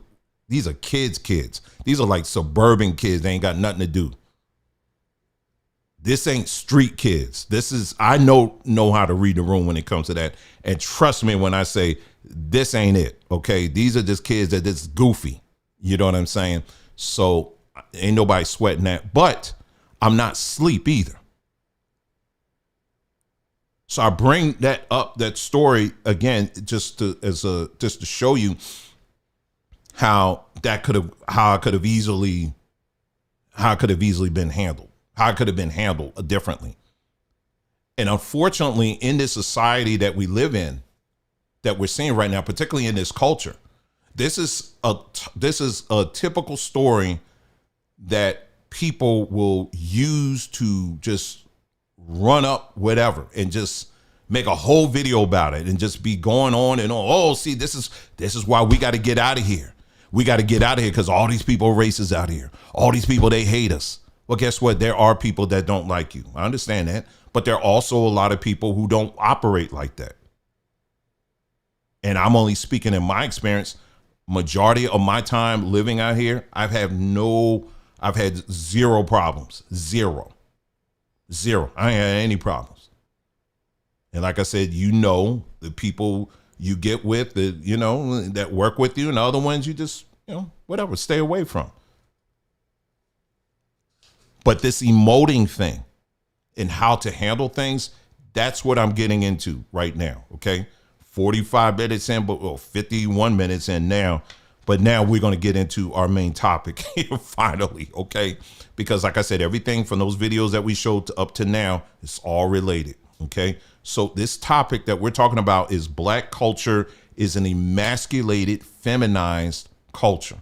kids. These are like suburban kids. They ain't got nothing to do. This ain't street kids. This is, I know how to read the room when it comes to that. And trust me when I say this ain't it. Okay. These are just kids that just goofy. You know what I'm saying? So ain't nobody sweating that, but I'm not asleep either. So I bring that up, that story again, just to show you how I could have easily been handled, how it could have been handled differently. And unfortunately, in this society that we live in, that we're seeing right now, particularly in this culture, this is a typical story that people will use to just run up whatever and just make a whole video about it and just be going on and on. Oh, see, this is why we got to get out of here. We got to get out of here because all these people are racist out here. All these people, they hate us. Well, guess what? There are people that don't like you. I understand that. But there are also a lot of people who don't operate like that. And I'm only speaking in my experience. Majority of my time living out here, I've had zero problems. Zero. I ain't had any problems. And like I said, the people you get with, that work with you, and the other ones you just, whatever, stay away from. But this emoting thing and how to handle things, that's what I'm getting into right now, okay? 45 minutes in, but 51 minutes in now. But now we're going to get into our main topic here finally, okay? Because like I said, everything from those videos that we showed up to now is all related, okay? So this topic that we're talking about is Black culture is an emasculated, feminized culture.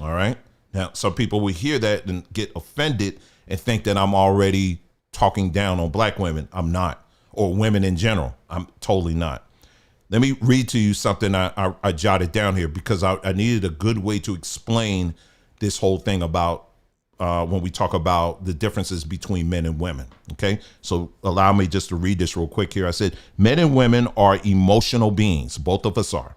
All right? Now, some people will hear that and get offended and think that I'm already talking down on Black women. I'm not. Or women in general. I'm totally not. Let me read to you something I jotted down here because I needed a good way to explain this whole thing about when we talk about the differences between men and women. Okay, so allow me just to read this real quick here. I said, men and women are emotional beings. Both of us are.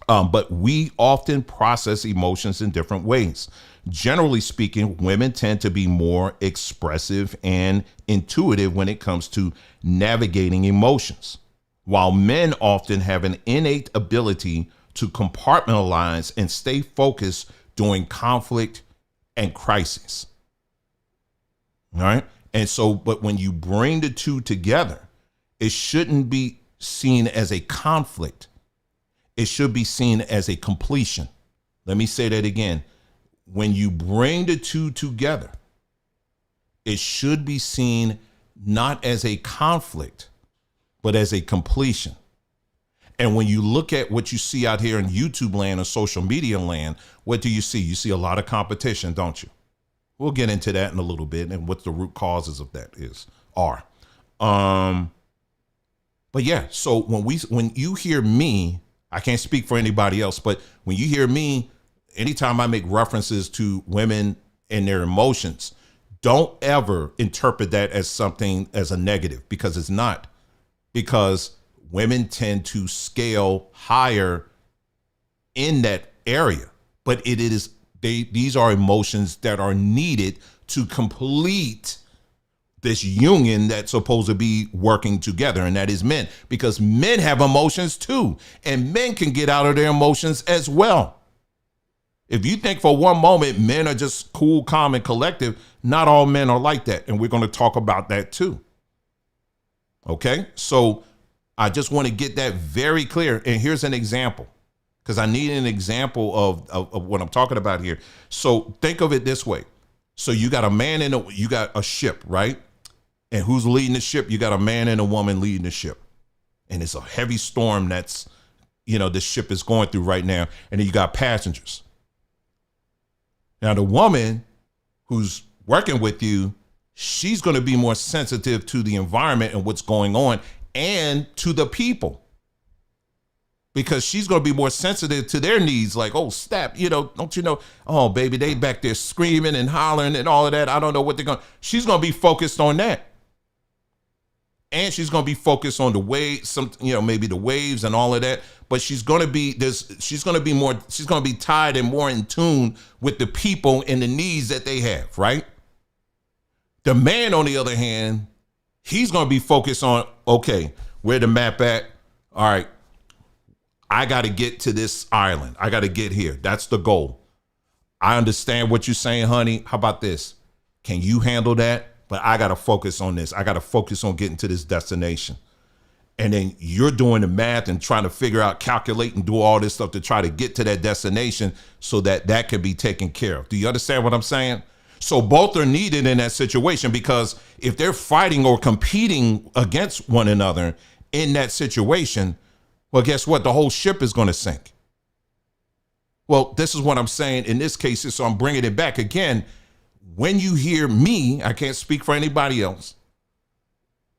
But we often process emotions in different ways. Generally speaking, women tend to be more expressive and intuitive when it comes to navigating emotions, while men often have an innate ability to compartmentalize and stay focused during conflict and crisis. All right. And so, but when you bring the two together, it shouldn't be seen as a conflict. It should be seen as a completion. Let me say that again. When you bring the two together, it should be seen not as a conflict, but as a completion. And when you look at what you see out here in YouTube land or social media land, what do you see? You see a lot of competition, don't you? We'll get into that in a little bit and what the root causes of that are. But yeah, so when you hear me, I can't speak for anybody else, but when you hear me, anytime I make references to women and their emotions, don't ever interpret that as something as a negative, because it's not. Because women tend to scale higher in that area, but these are emotions that are needed to complete this union that's supposed to be working together, and that is men, because men have emotions too, and men can get out of their emotions as well. If you think for one moment men are just cool, calm, and collective, not all men are like that, and we're going to talk about that too. Okay, so I just want to get that very clear, and here's an example, because I need an example of what I'm talking about here. So think of it this way. So you got you got a ship, right? And who's leading the ship? You got a man and a woman leading the ship. And it's a heavy storm that's, the ship is going through right now. And then you got passengers. Now, the woman who's working with you, she's going to be more sensitive to the environment and what's going on and to the people. Because she's going to be more sensitive to their needs. Like, oh, snap, don't you know? Oh, baby, they back there screaming and hollering and all of that. I don't know what they're going to. She's going to be focused on that. And she's going to be focused on the waves, maybe the waves and all of that. But she's going to be tied and more in tune with the people and the needs that they have, right? The man, on the other hand, he's going to be focused on, okay, where the map at? All right, I got to get to this island. I got to get here. That's the goal. I understand what you're saying, honey. How about this? Can you handle that? But I got to focus on this. I got to focus on getting to this destination. And then you're doing the math and trying to figure out, calculate and do all this stuff to try to get to that destination so that that can be taken care of. Do you understand what I'm saying? So both are needed in that situation, because if they're fighting or competing against one another in that situation, well, guess what? The whole ship is going to sink. Well, this is what I'm saying in this case. So I'm bringing it back again. When you hear me, I can't speak for anybody else,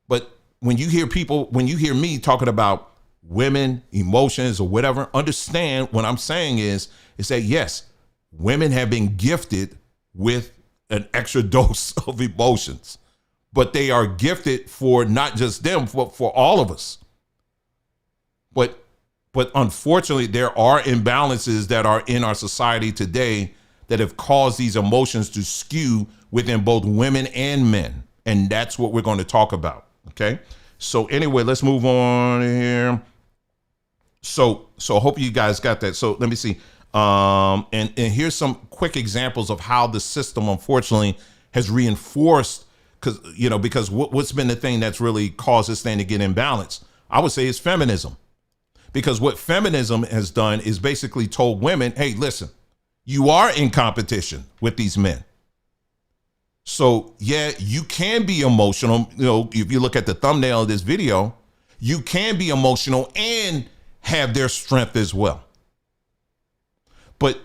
but when you hear me talking about women, emotions or whatever, understand what I'm saying is that yes, women have been gifted with an extra dose of emotions, but they are gifted for not just them, but for all of us. But unfortunately, there are imbalances that are in our society today that have caused these emotions to skew within both women and men. And that's what we're going to talk about. Okay. So anyway, let's move on here. So hope you guys got that. So let me see. And here's some quick examples of how the system, unfortunately, has reinforced, because what's been the thing that's really caused this thing to get imbalanced, I would say, is feminism. Because what feminism has done is basically told women, hey, listen, you are in competition with these men. So yeah, you can be emotional. If you look at the thumbnail of this video, you can be emotional and have their strength as well. But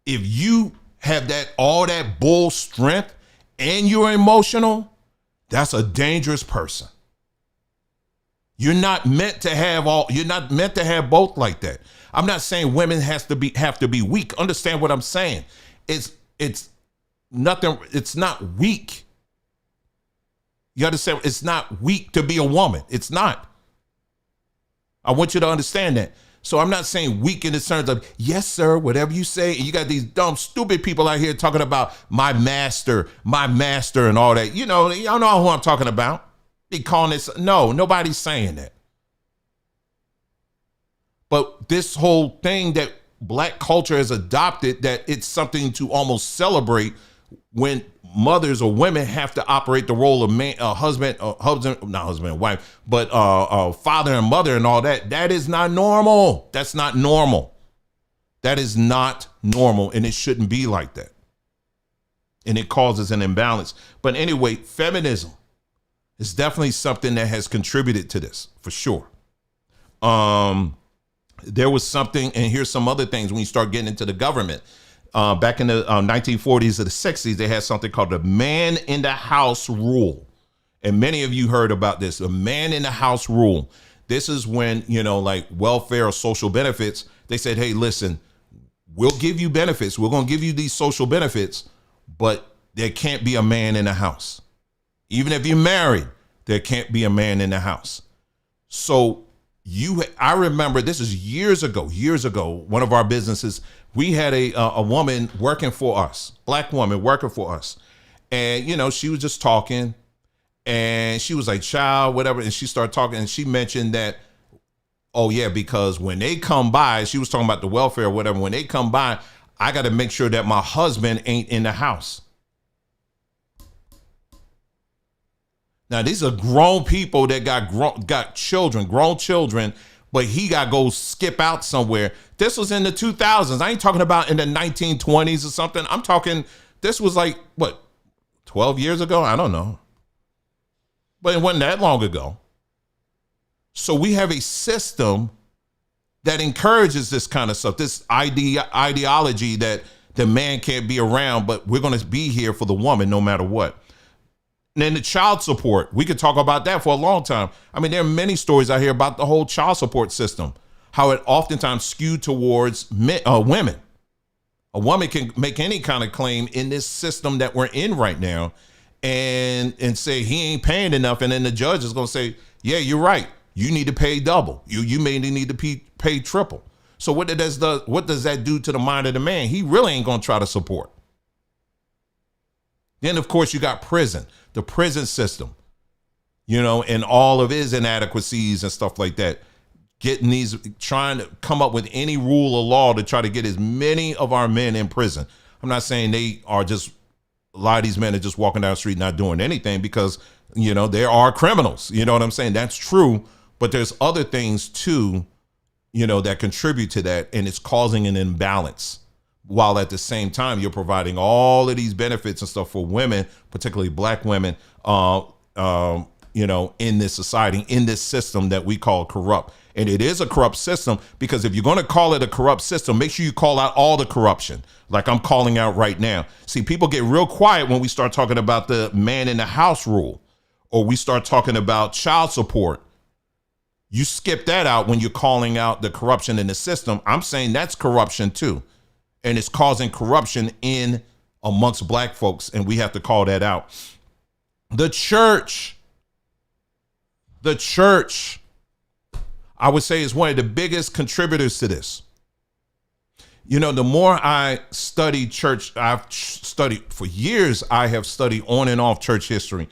if you have all that bull strength and you're emotional, that's a dangerous person. You're not meant to have both like that. I'm not saying women have to be weak. Understand what I'm saying? It's nothing. It's not weak. You understand? It's not weak to be a woman. It's not. I want you to understand that. So I'm not saying weak in the terms of, yes, sir, whatever you say. And you got these dumb, stupid people out here talking about my master, and all that. Y'all know who I'm talking about. They calling this. No, nobody's saying that. But this whole thing that Black culture has adopted, that it's something to almost celebrate when mothers or women have to operate the role of man, not husband and wife, but father and mother and all that. That is not normal. That's not normal. That is not normal, and it shouldn't be like that. And it causes an imbalance. But anyway, feminism is definitely something that has contributed to this, for sure. There was something, and here's some other things when you start getting into the government. Back in the 1940s or the 60s, they had something called the man in the house rule. And many of you heard about this, the man in the house rule. This is when, like welfare or social benefits, they said, hey, listen, we'll give you benefits. We're going to give you these social benefits, but there can't be a man in the house. Even if you're married, there can't be a man in the house. So I remember, this is years ago, one of our businesses, we had a woman working for us, Black woman working for us. And, she was just talking, and she was like, child, whatever. And she started talking, and she mentioned that, oh yeah, because when they come by, she was talking about the welfare or whatever. When they come by, I got to make sure that my husband ain't in the house. Now, these are grown people that got grown children, but he got to go skip out somewhere. This was in the 2000s. I ain't talking about in the 1920s or something. I'm talking, this was like, 12 years ago? I don't know. But it wasn't that long ago. So we have a system that encourages this kind of stuff, this ideology that the man can't be around, but we're going to be here for the woman no matter what. And then the child support, we could talk about that for a long time. I mean, there are many stories out here about the whole child support system, how it oftentimes skewed towards women. A woman can make any kind of claim in this system that we're in right now and say he ain't paying enough. And then the judge is going to say, yeah, you're right. You need to pay double. You may need to pay triple. So what does that do to the mind of the man? He really ain't going to try to support. Then, of course, you got prison, the prison system, and all of its inadequacies and stuff like that. Trying to come up with any rule of law to try to get as many of our men in prison. I'm not saying a lot of these men are just walking down the street not doing anything, because, there are criminals. You know what I'm saying? That's true. But there's other things too, that contribute to that. And it's causing an imbalance, while at the same time, you're providing all of these benefits and stuff for women, particularly black women, in this society, in this system that we call corrupt. And it is a corrupt system, because if you're going to call it a corrupt system, make sure you call out all the corruption, like I'm calling out right now. See, people get real quiet when we start talking about the man in the house rule, or we start talking about child support. You skip that out when you're calling out the corruption in the system. I'm saying that's corruption too. And it's causing corruption in amongst black folks. And we have to call that out. The church, I would say, is one of the biggest contributors to this. The more I study church, I've studied for years. I have studied on and off church history.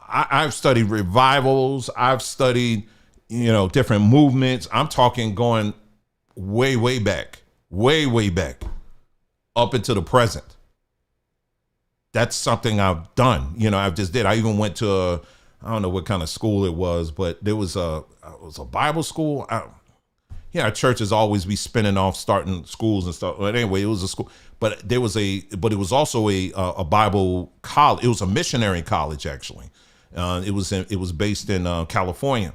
I've studied revivals. I've studied, different movements. I'm talking going way, way back, up into the present. That's something I've done. I've just did. I even went to I don't know what kind of school it was, but there was a Bible school. Our churches always be spinning off, starting schools and stuff. But anyway, it was a school, but it was also a Bible college. It was a missionary college, actually. It was based in California,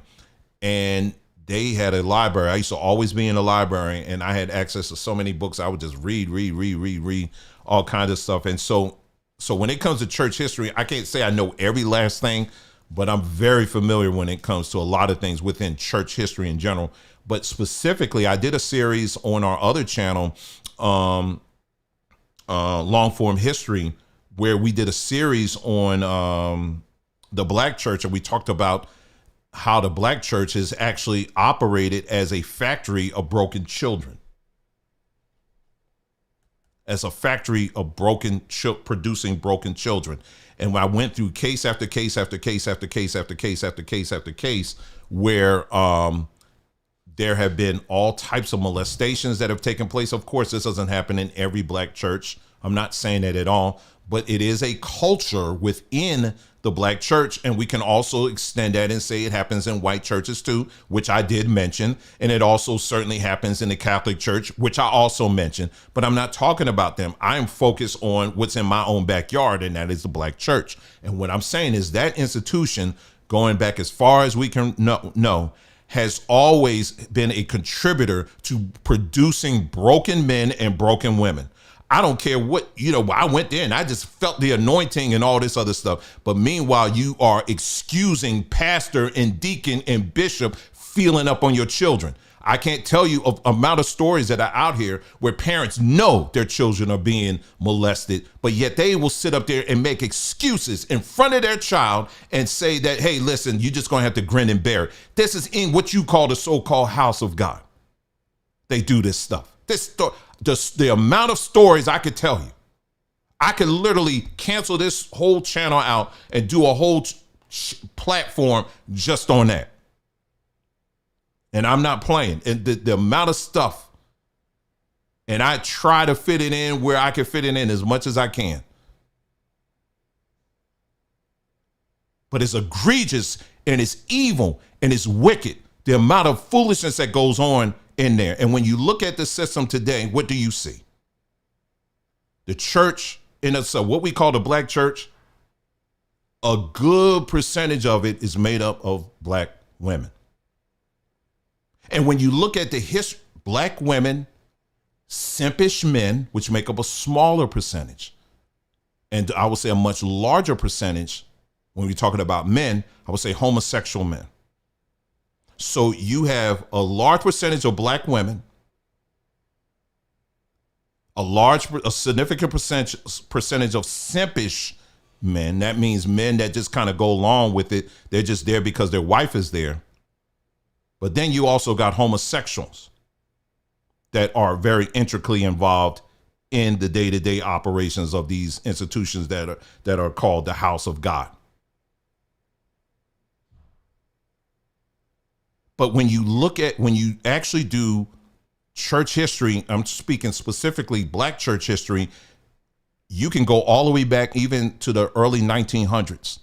and they had a library. I used to always be in the library, and I had access to so many books. I would just read all kinds of stuff. And so when it comes to church history, I can't say I know every last thing, but I'm very familiar when it comes to a lot of things within church history in general. But specifically, I did a series on our other channel, long form history, where we did a series on the black church, and we talked about how the black church has actually operated as a factory of broken children. As a factory of producing broken children. And when I went through case after case after case after case after case after case after case, where there have been all types of molestations that have taken place. Of course, this doesn't happen in every black church. I'm not saying that at all, but it is a culture within the black church. And we can also extend that and say it happens in white churches too, which I did mention. And it also certainly happens in the Catholic Church, which I also mentioned, but I'm not talking about them. I'm focused on what's in my own backyard, and that is the black church. And what I'm saying is that institution, going back as far as we can know, has always been a contributor to producing broken men and broken women. I don't care what, I went there and I just felt the anointing and all this other stuff. But meanwhile, you are excusing pastor and deacon and bishop feeling up on your children. I can't tell you of amount of stories that are out here where parents know their children are being molested, but yet they will sit up there and make excuses in front of their child and say that, hey, listen, you're just going to have to grin and bear it. This is in what you call the so-called house of God. They do this stuff. The amount of stories I could tell you, I could literally cancel this whole channel out and do a whole platform just on that. And I'm not playing. And the amount of stuff, and I try to fit it in where I can fit it in as much as I can. But it's egregious and it's evil and it's wicked, the amount of foolishness that goes on in there. And when you look at the system today, what do you see? The church, so what we call the black church, a good percentage of it is made up of black women. And when you look at the history, black women, simpish men, which make up a smaller percentage, and I would say a much larger percentage when we're talking about men, I would say homosexual men. So you have a large percentage of black women, a significant percentage of simpish men. That means men that just kind of go along with it. They're just there because their wife is there. But then you also got homosexuals that are very intricately involved in the day-to-day operations of these institutions that are called the house of God. But when you actually do church history, I'm speaking specifically Black church history, you can go all the way back even to the early 1900s.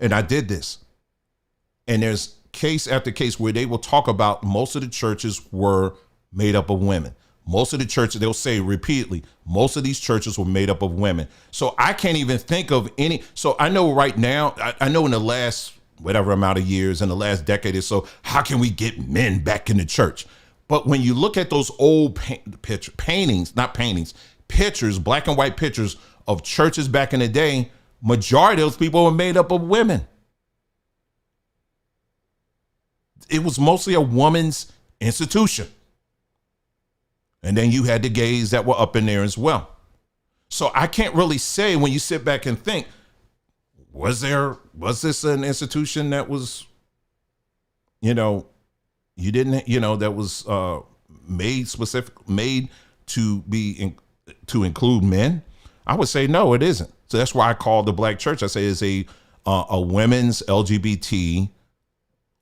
And I did this. And there's case after case where they will talk about most of the churches were made up of women. Most of the churches, they'll say repeatedly, most of these churches were made up of women. So I can't even think of any. So I know right now, I know in the last whatever amount of years, in the last decade or so, how can we get men back in the church? But when you look at those old pictures, black and white pictures of churches back in the day, majority of those people were made up of women. It was mostly a woman's institution. And then you had the gays that were up in there as well. So I can't really say, when you sit back and think, was this an institution that was, that was made to include men? I would say no, it isn't. So that's why I call the Black church, I say, is a women's LGBT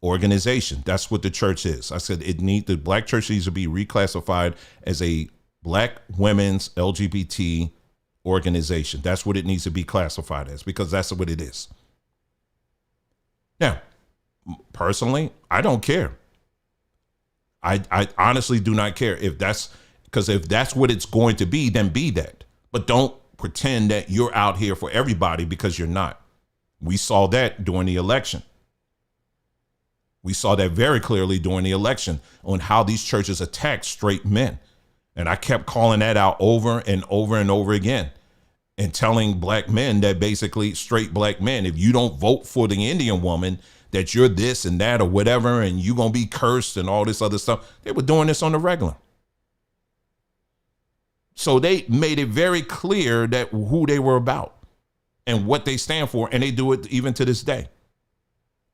organization. That's what the church is. I said the Black church needs to be reclassified as a Black women's LGBT organization. That's what it needs to be classified as, because that's what it is. Now, personally, I don't care. I honestly do not care if that's what it's going to be, then be that. But don't pretend that you're out here for everybody, because you're not. We saw that during the election. We saw that very clearly during the election on how these churches attacked straight men. And I kept calling that out over and over and over again, and telling Black men that basically, straight Black men, if you don't vote for the Indian woman, that you're this and that or whatever, and you're going to be cursed and all this other stuff. They were doing this on the regular. So they made it very clear that who they were about and what they stand for. And they do it even to this day.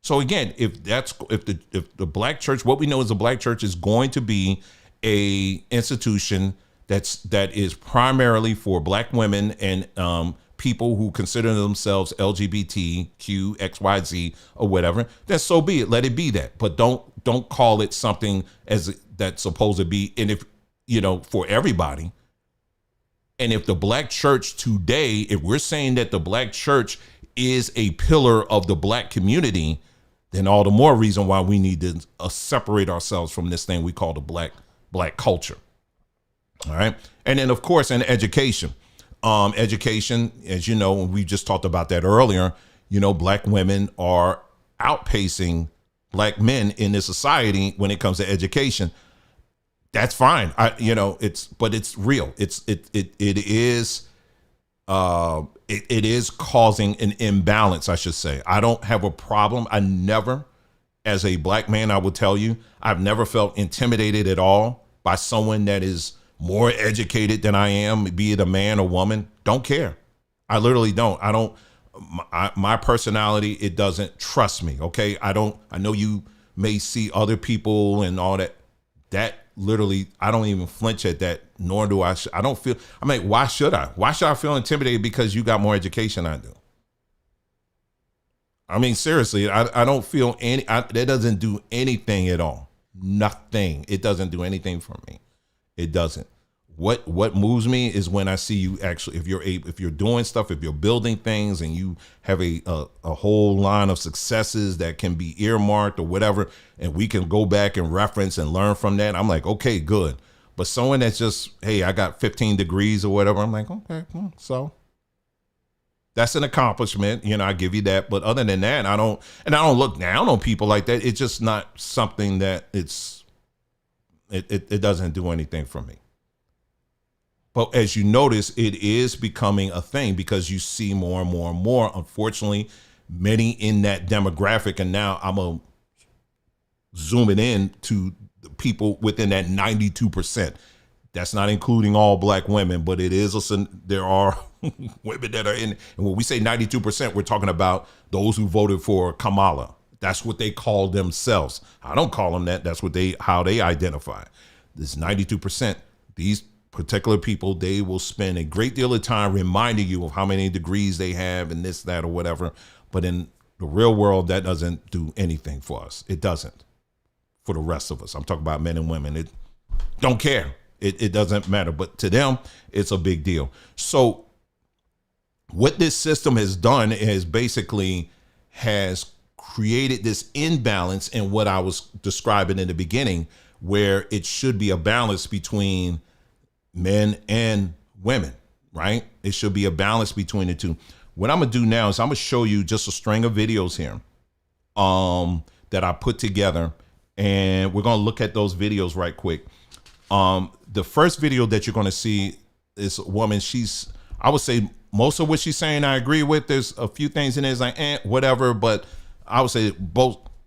So again, if the Black church, what we know is the Black church is going to be a institution that is primarily for Black women and people who consider themselves LGBTQ, XYZ, or whatever, then so be it. Let it be that. But don't call it something as that's supposed to be, and if, for everybody. And if the Black church today, if we're saying that the Black church is a pillar of the Black community, then all the more reason why we need to separate ourselves from this thing we call the black culture. All right. And then, of course, in education, as you know, we just talked about that earlier, Black women are outpacing Black men in this society when it comes to education. That's fine. But it's real. It is causing an imbalance, I should say. I don't have a problem. I never, as a Black man, I will tell you, I've never felt intimidated at all by someone that is more educated than I am, be it a man or woman. Don't care. I literally don't. My personality, it doesn't trust me. Okay. I know you may see other people and all that. That literally, I don't even flinch at that, nor do I. I don't feel, why should I? Why should I feel intimidated because you got more education than I do? Seriously, I don't feel that doesn't do anything at all. Nothing. It doesn't do anything for me. It doesn't. What moves me is when I see you actually, if you're doing stuff, if you're building things and you have a whole line of successes that can be earmarked or whatever, and we can go back and reference and learn from that. I'm like, okay, good. But someone that's just, hey, I got 15 degrees or whatever. I'm like, okay, so that's an accomplishment. I give you that. But other than that, I don't look down on people like that. It's just not something that it doesn't do anything for me. But as you notice, it is becoming a thing because you see more and more and more, unfortunately, many in that demographic. And now I'm going to zoom it in to the people within that 92%. That's not including all Black women, but there are women that are in. And when we say 92%, we're talking about those who voted for Kamala. That's what they call themselves. I don't call them that. That's how they identify. This 92%. These particular people, they will spend a great deal of time reminding you of how many degrees they have and this, that, or whatever. But in the real world, that doesn't do anything for us. It doesn't for the rest of us. I'm talking about men and women. It don't care. It doesn't matter. But to them, it's a big deal. So what this system has done is basically has created this imbalance in what I was describing in the beginning, where it should be a balance between men and women, right? It should be a balance between the two. What I'm gonna do now is I'm gonna show you just a string of videos here that I put together, and we're gonna look at those videos right quick. The first video that you're gonna see is a woman. I would say most of what she's saying I agree with. There's a few things in there it's like whatever, but I would say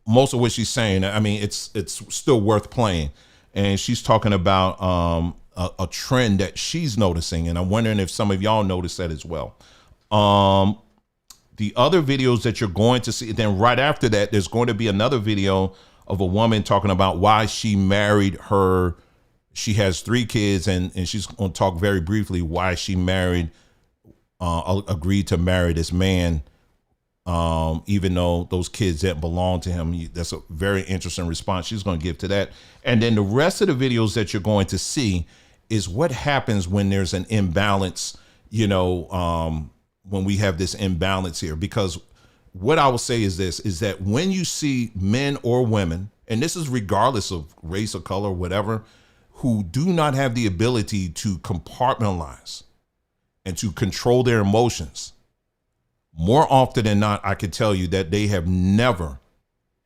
most of what she's saying, I mean, it's still worth playing. And she's talking about a trend that she's noticing, and I'm wondering if some of y'all notice that as well. The other videos that you're going to see, then right after that, there's going to be another video of a woman talking about why she married her. She has 3 kids, and she's going to talk very briefly why she agreed to marry this man, even though those kids didn't belong to him. That's a very interesting response she's going to give to that. And then the rest of the videos that you're going to see is what happens when there's an imbalance, when we have this imbalance here. Because what I will say is this, is that when you see men or women, and this is regardless of race or color, whatever, who do not have the ability to compartmentalize and to control their emotions, more often than not, I can tell you that they have never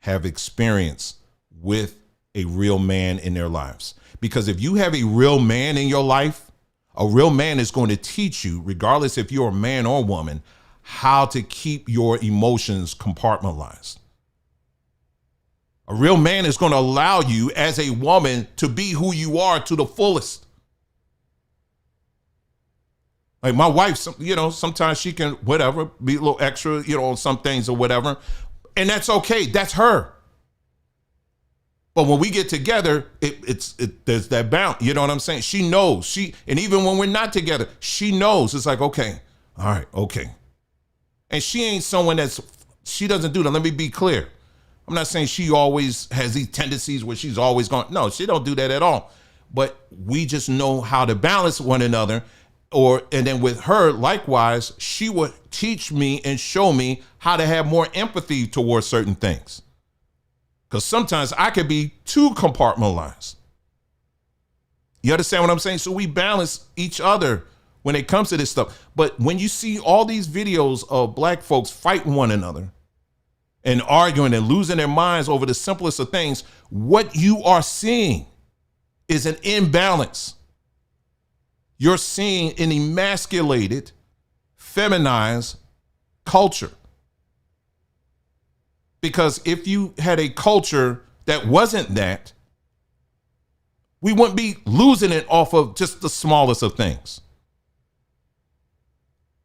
have experience with a real man in their lives. Because if you have a real man in your life, a real man is going to teach you, regardless if you're a man or woman, how to keep your emotions compartmentalized. A real man is going to allow you as a woman to be who you are to the fullest. Like my wife, sometimes she can, whatever, be a little extra, on some things or whatever. And that's okay. That's her. But when we get together, there's that bounce. You know what I'm saying? She knows. And even when we're not together, she knows. It's like, okay, all right, okay. And she ain't someone she doesn't do that. Let me be clear. I'm not saying she always has these tendencies where she's always going. No, she don't do that at all. But we just know how to balance one another. And then with her, likewise, she would teach me and show me how to have more empathy towards certain things. Because sometimes I could be too compartmentalized. You understand what I'm saying? So we balance each other when it comes to this stuff. But when you see all these videos of black folks fighting one another and arguing and losing their minds over the simplest of things, what you are seeing is an imbalance. You're seeing an emasculated, feminized culture. Because if you had a culture that wasn't that, we wouldn't be losing it off of just the smallest of things.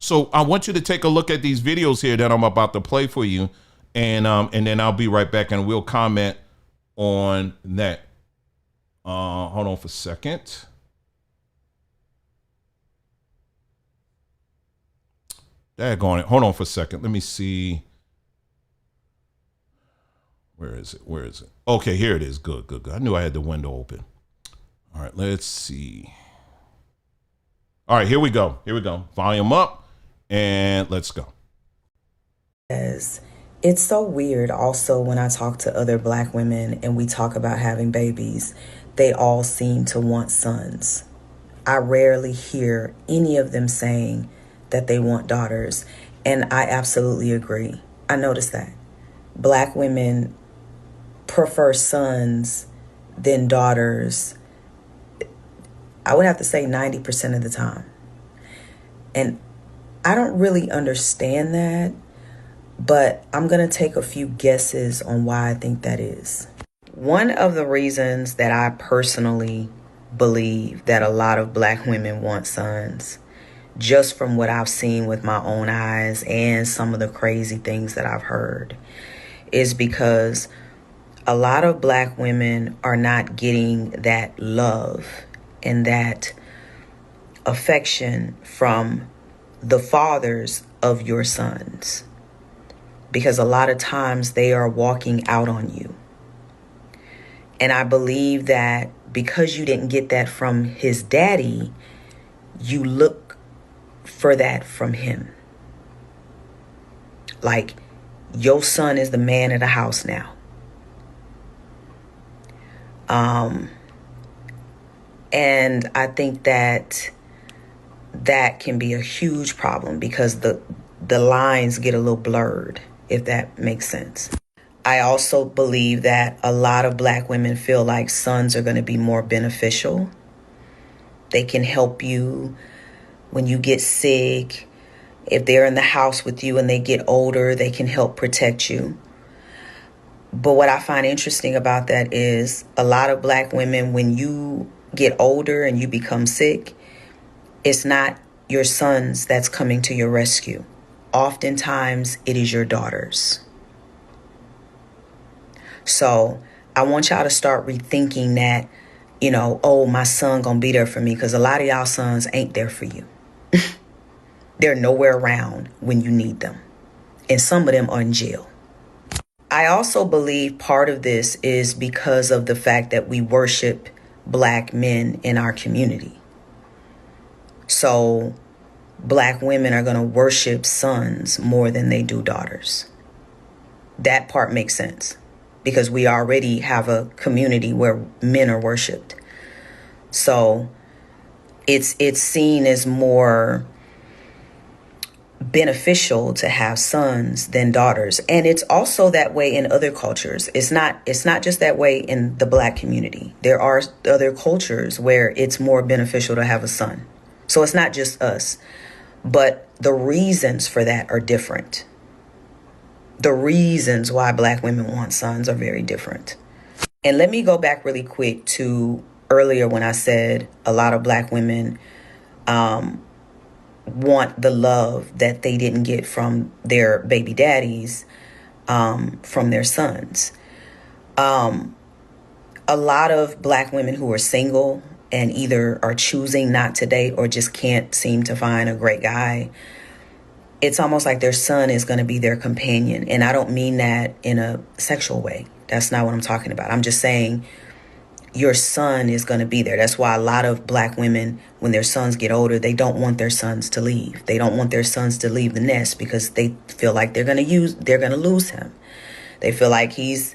So I want you to take a look at these videos here that I'm about to play for you. And then I'll be right back and we'll comment on that. Hold on for a second. Daggone it. Hold on for a second. Let me see. Where is it? Okay, here it is. Good. I knew I had the window open. All right, let's see. All right, here we go. Volume up and let's go. It's so weird also when I talk to other black women and we talk about having babies, they all seem to want sons. I rarely hear any of them saying that they want daughters, and I absolutely agree. I noticed that. Black women prefer sons than daughters, I would have to say 90% of the time. And I don't really understand that, but I'm going to take a few guesses on why I think that is. One of the reasons that I personally believe that a lot of black women want sons, just from what I've seen with my own eyes and some of the crazy things that I've heard, is because a lot of black women are not getting that love and that affection from the fathers of your sons, because a lot of times they are walking out on you. And I believe that because you didn't get that from his daddy, you look for that from him. Like, your son is the man of the house now. And I think that that can be a huge problem because the lines get a little blurred, if that makes sense. I also believe that a lot of Black women feel like sons are going to be more beneficial. They can help you when you get sick. If they're in the house with you and they get older, they can help protect you. But what I find interesting about that is a lot of Black women, when you get older and you become sick, it's not your sons that's coming to your rescue. Oftentimes, it is your daughters. So I want y'all to start rethinking that, oh, my son gonna be there for me, because a lot of y'all sons ain't there for you. They're nowhere around when you need them. And some of them are in jail. I also believe part of this is because of the fact that we worship Black men in our community. So Black women are going to worship sons more than they do daughters. That part makes sense because we already have a community where men are worshiped. So it's seen as more beneficial to have sons than daughters. And it's also that way in other cultures. It's not just that way in the Black community. There are other cultures where it's more beneficial to have a son. So it's not just us, but the reasons for that are different. The reasons why Black women want sons are very different. And let me go back really quick to earlier when I said a lot of Black women want the love that they didn't get from their baby daddies, from their sons. A lot of Black women who are single and either are choosing not to date or just can't seem to find a great guy, it's almost like their son is going to be their companion. And I don't mean that in a sexual way. That's not what I'm talking about. I'm just saying your son is going to be there. That's why a lot of Black women, when their sons get older, they don't want their sons to leave. They don't want their sons to leave the nest because they feel like they're going to lose him. They feel like he's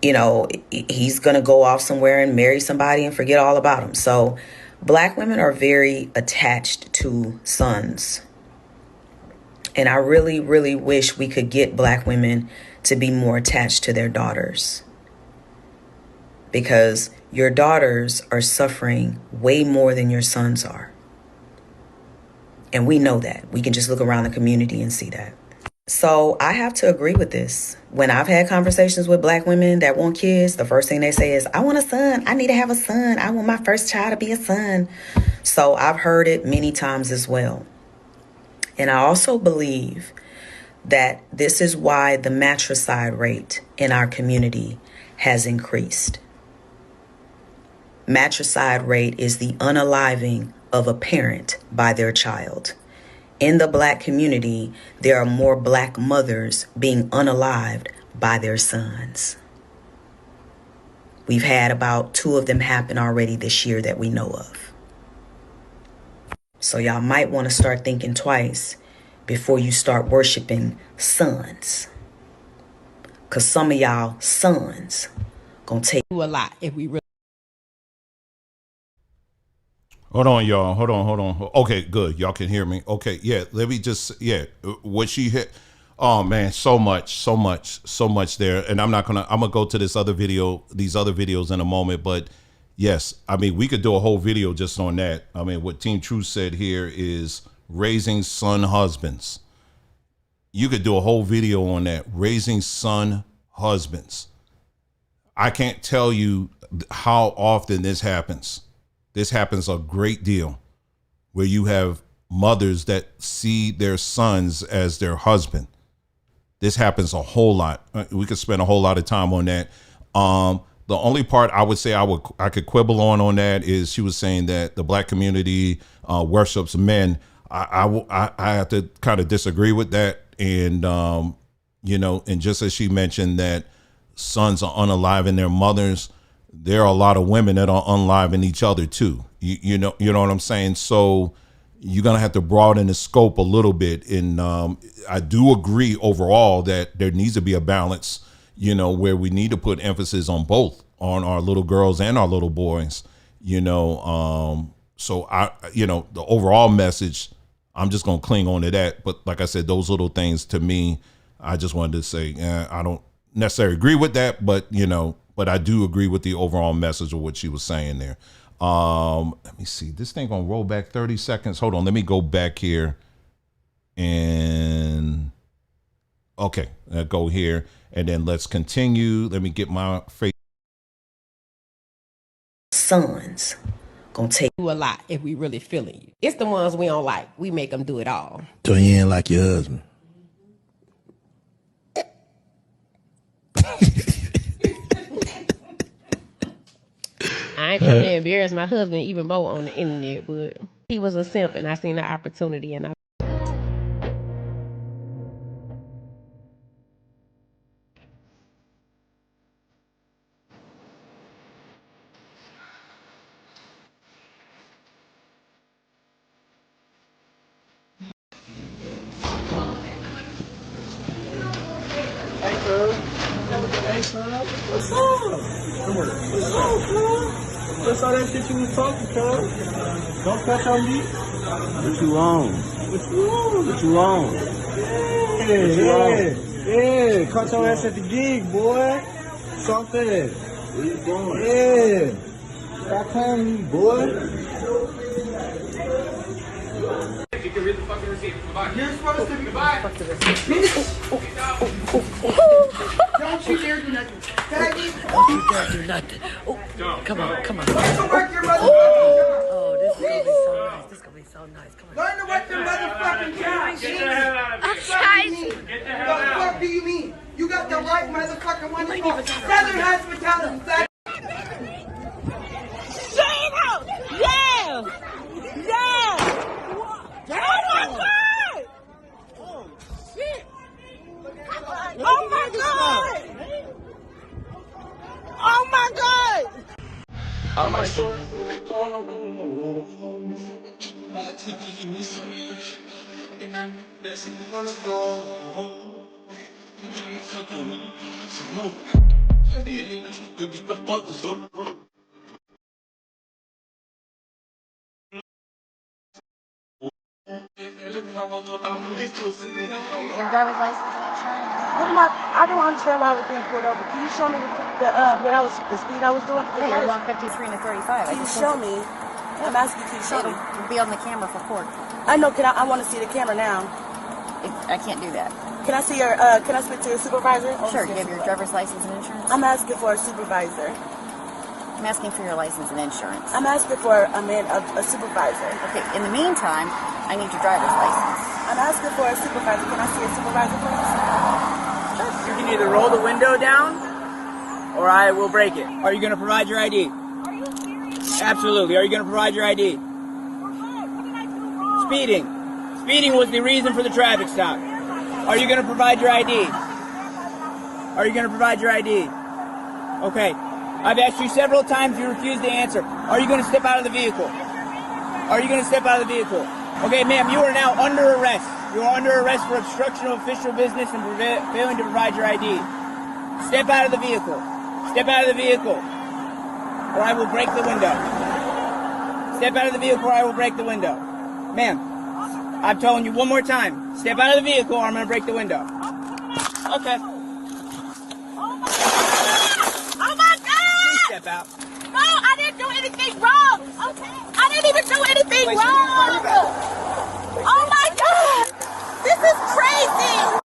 going to go off somewhere and marry somebody and forget all about him. So Black women are very attached to sons. And I really, really wish we could get Black women to be more attached to their daughters. Because your daughters are suffering way more than your sons are. And we know that. We can just look around the community and see that. So I have to agree with this. When I've had conversations with Black women that want kids, the first thing they say is, I want a son. I need to have a son. I want my first child to be a son. So I've heard it many times as well. And I also believe that this is why the matricide rate in our community has increased. Matricide rate is the unaliving of a parent by their child. In the Black community, there are more Black mothers being unalived by their sons. We've had about 2 of them happen already this year that we know of. So y'all might want to start thinking twice before you start worshiping sons. Because some of y'all sons gonna take A lot if we really. Hold on, y'all. Hold on. Okay, good. Y'all can hear me. Okay, yeah. Let me just, what she hit. Oh man, so much there. And I'm gonna go to these other videos in a moment. But yes, I mean, we could do a whole video just on that. I mean, what Team Truth said here is raising son husbands. You could do a whole video on that, raising son husbands. I can't tell you how often this happens. This happens a great deal where you have mothers that see their sons as their husband. This happens a whole lot. We could spend a whole lot of time on that. the only part I would say I could quibble on that is she was saying that the black community worships men. I have to kind of disagree with that. And, and just as she mentioned that sons are unaliving their mothers, there are a lot of women that are unaliving each other too. You know what I'm saying? So you're going to have to broaden the scope a little bit. And I do agree overall that there needs to be a balance, where we need to put emphasis on both, on our little girls and our little boys, so the overall message, I'm just going to cling on to that. But like I said, those little things to me, I just wanted to say, I don't necessarily agree with that, but I do agree with the overall message of what she was saying there. Let me see, this thing gonna roll back 30 seconds. Hold on, let me go back here and okay, go here and then let's continue. Let me get my face. Sons gonna take Do a lot if we really feeling you. It's the ones we don't like. We make them do it all. So you ain't like your husband? I ain't trying to embarrass my husband even more on the internet, but he was a simp and I seen the opportunity and I That's all that shit you was talking, cuz. Don't touch on me. What you on? What you on? What you on? Yeah. Caught your ass at the gig, boy. Something. Where you going? Yeah. Stop playing me, boy. You can read the fucking receipt. Goodbye. You're supposed to be. Goodbye. Don't you dare do nothing. Faggy. Don't you dare do nothing. Oh, come on. Learn to work your motherfucking job. Oh, this is gonna be so nice. This is gonna be so nice. Come on. Learn to work your motherfucking job. Get the hell out of here. Get the hell out. What the fuck do you mean? You got the right motherfucking one. Southern hospitality. Shane out! Yeah! Oh my god! Oh shit! Oh my god! Oh my god! I'm my son. Driver's license and insurance. I don't understand why I was being pulled over. Can you show me the speed I was doing? You're 153 and a 35. Can you show me? I'm asking you, can you show me? It'll be on the camera for court. I know. I want to see the camera now. I can't do that. Can I see your? Can I speak to your supervisor? Sure. Do you have your driver's license and insurance? I'm asking for a supervisor. I'm asking for your license and insurance. I'm asking for a supervisor. Okay. In the meantime, I need your driver's license. I'm asking for a supervisor. Can I see a supervisor, please? You can either roll the window down, or I will break it. Are you going to provide your ID? Are you serious? Absolutely. Are you going to provide your ID? For what? What did I do wrong? Speeding. Speeding was the reason for the traffic stop. Are you going to provide your ID? Are you going to provide your ID? Okay. I've asked you several times, you refuse to answer. Are you going to step out of the vehicle? Are you going to step out of the vehicle? Okay, ma'am, you are now under arrest. You are under arrest for obstruction of official business and failing to provide your ID. Step out of the vehicle. Step out of the vehicle, or I will break the window. Step out of the vehicle, or I will break the window. Ma'am, I'm telling you one more time. Step out of the vehicle, or I'm going to break the window. Okay. Oh my God! Please step out. No, I didn't do anything wrong. Okay. I didn't even do anything wrong. Oh my God! This is crazy.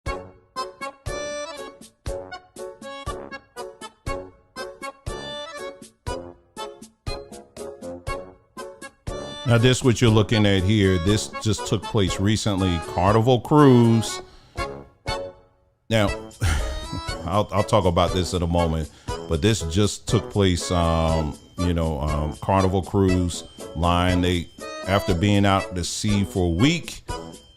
Now, this what you're looking at here. This just took place recently. Carnival Cruise. Now, I'll talk about this in a moment. but this just took place, Carnival Cruise Line. After being out to sea for a week,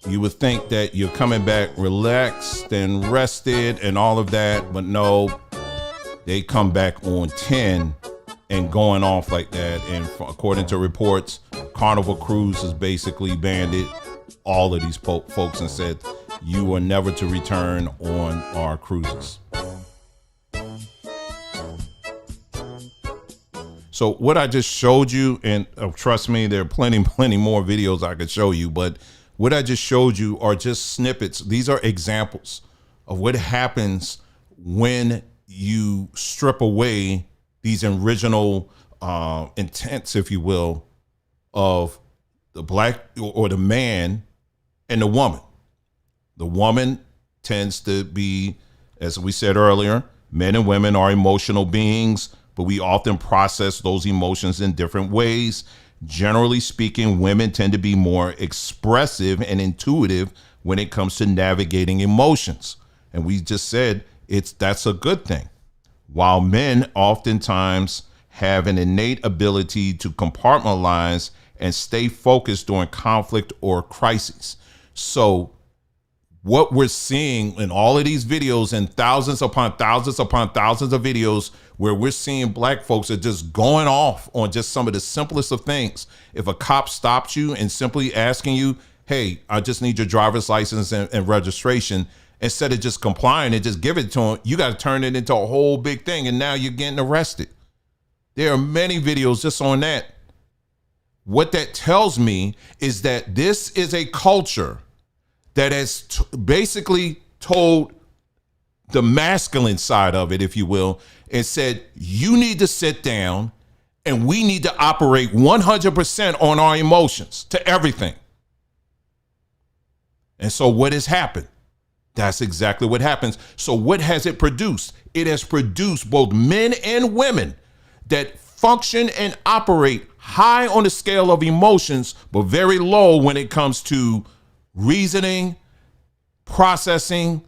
you would think that you're coming back relaxed and rested and all of that, but no, they come back on 10 and going off like that. And according to reports, Carnival Cruise has basically banned all of these folks and said, you are never to return on our cruises. So what I just showed you, and trust me, there are plenty more videos I could show you, but what I just showed you are just snippets. These are examples of what happens when you strip away these original intents, if you will, of the black or the man and the woman. The woman tends to be, as we said earlier, men and women are emotional beings, but we often process those emotions in different ways. Generally speaking, women tend to be more expressive and intuitive when it comes to navigating emotions. And we just said that's a good thing. While men oftentimes have an innate ability to compartmentalize and stay focused during conflict or crises. So what we're seeing in all of these videos and thousands upon thousands upon thousands of videos where we're seeing black folks are just going off on just some of the simplest of things. If a cop stops you and simply asking you, hey, I just need your driver's license and registration, instead of just complying and just give it to him, you got to turn it into a whole big thing. And now you're getting arrested. There are many videos just on that. What that tells me is that this is a culture that has basically told the masculine side of it, if you will, and said, you need to sit down and we need to operate 100% on our emotions to everything. And so what has happened? That's exactly what happens. So what has it produced? It has produced both men and women that function and operate high on the scale of emotions, but very low when it comes to reasoning, processing,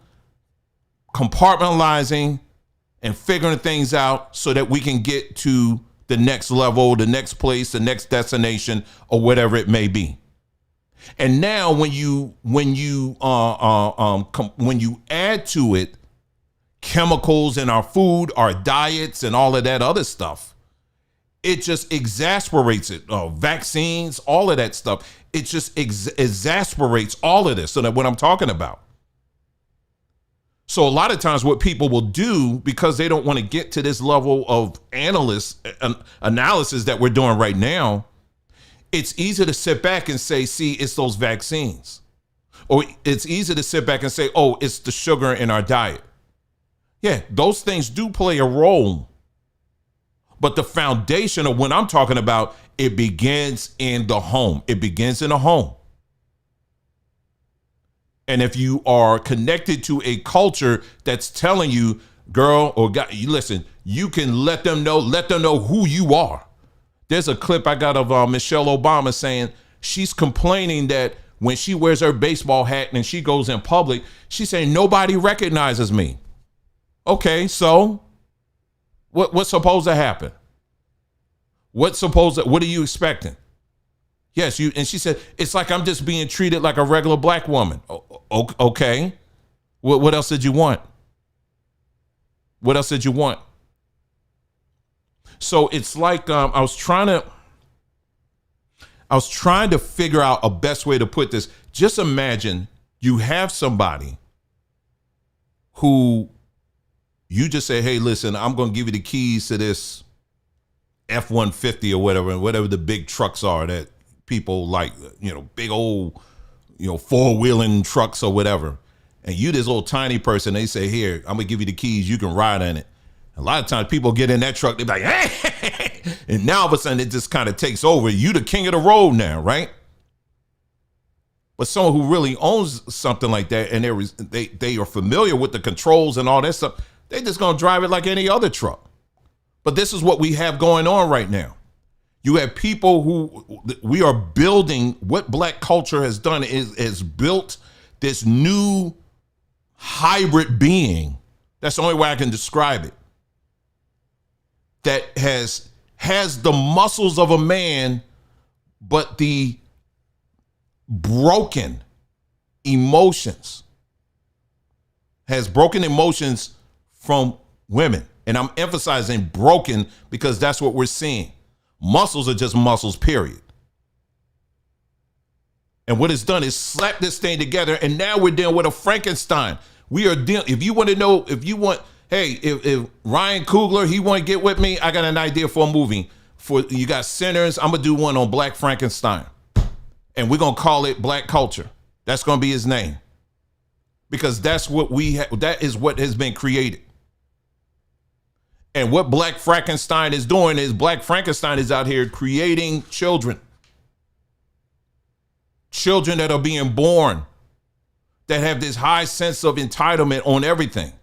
compartmentalizing, and figuring things out so that we can get to the next level, the next place, the next destination, or whatever it may be. And now when you add to it chemicals in our food, our diets, and all of that other stuff, it just exasperates it. Vaccines, all of that stuff. It just exasperates all of this. So that what I'm talking about. So a lot of times what people will do, because they don't want to get to this level of analysis that we're doing right now, it's easy to sit back and say, see, it's those vaccines. Or it's easy to sit back and say, oh, it's the sugar in our diet. Yeah, those things do play a role. But the foundation of what I'm talking about, it begins in the home. It begins in the home. And if you are connected to a culture that's telling you, girl or guy, you listen, you can let them know who you are. There's a clip I got of Michelle Obama saying she's complaining that when she wears her baseball hat and she goes in public, she's saying nobody recognizes me. Okay, so what's supposed to happen? What are you expecting? Yes, and she said, it's like I'm just being treated like a regular black woman. Okay. What else did you want? What else did you want? So it's like I was trying to figure out a best way to put this. Just imagine you have somebody who you just say, hey, listen, I'm going to give you the keys to this F-150 or whatever the big trucks are that people like, big old, four-wheeling trucks or whatever. And you, this little tiny person, they say, here, I'm going to give you the keys. You can ride in it. A lot of times people get in that truck, they're like, hey, and now all of a sudden it just kind of takes over. You the king of the road now, right? But someone who really owns something like that and they are familiar with the controls and all that stuff, they're just going to drive it like any other truck. But this is what we have going on right now. You have people who we are building. What black culture has done is built this new hybrid being. That's the only way I can describe it. that has the muscles of a man, but the broken emotions, has broken emotions from women. And I'm emphasizing broken because that's what we're seeing. Muscles are just muscles, period. And what it's done is slap this thing together, and now we're dealing with a Frankenstein. We are dealing, if you want to know, if Ryan Coogler, he want to get with me, I got an idea for a movie. You got Sinners, I'm going to do one on Black Frankenstein. And we're going to call it Black Culture. That's going to be his name. Because that's what that is what has been created. And what Black Frankenstein is doing is Black Frankenstein is out here creating children. Children that are being born that have this high sense of entitlement on everything.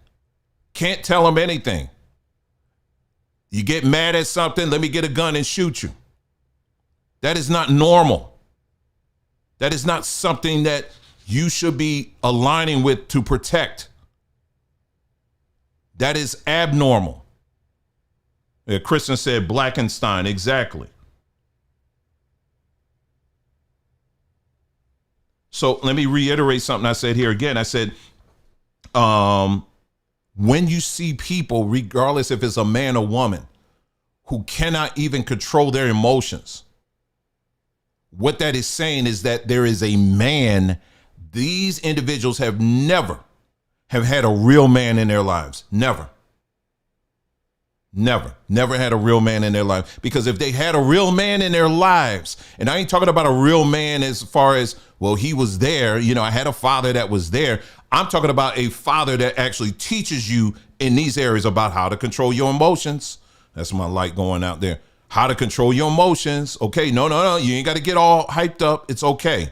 Can't tell them anything. You get mad at something, let me get a gun and shoot you. That is not normal. That is not something that you should be aligning with to protect. That is abnormal. Kristen said Blackenstein, exactly. So let me reiterate something I said here again. I said, when you see people, regardless if it's a man or woman, who cannot even control their emotions, what that is saying is that there is a man. These individuals have never had a real man in their lives. Never had a real man in their life. Because if they had a real man in their lives, and I ain't talking about a real man as far as, well, he was there, I had a father that was there. I'm talking about a father that actually teaches you in these areas about how to control your emotions. That's my light going out there. How to control your emotions. Okay, no, you ain't got to get all hyped up. It's okay.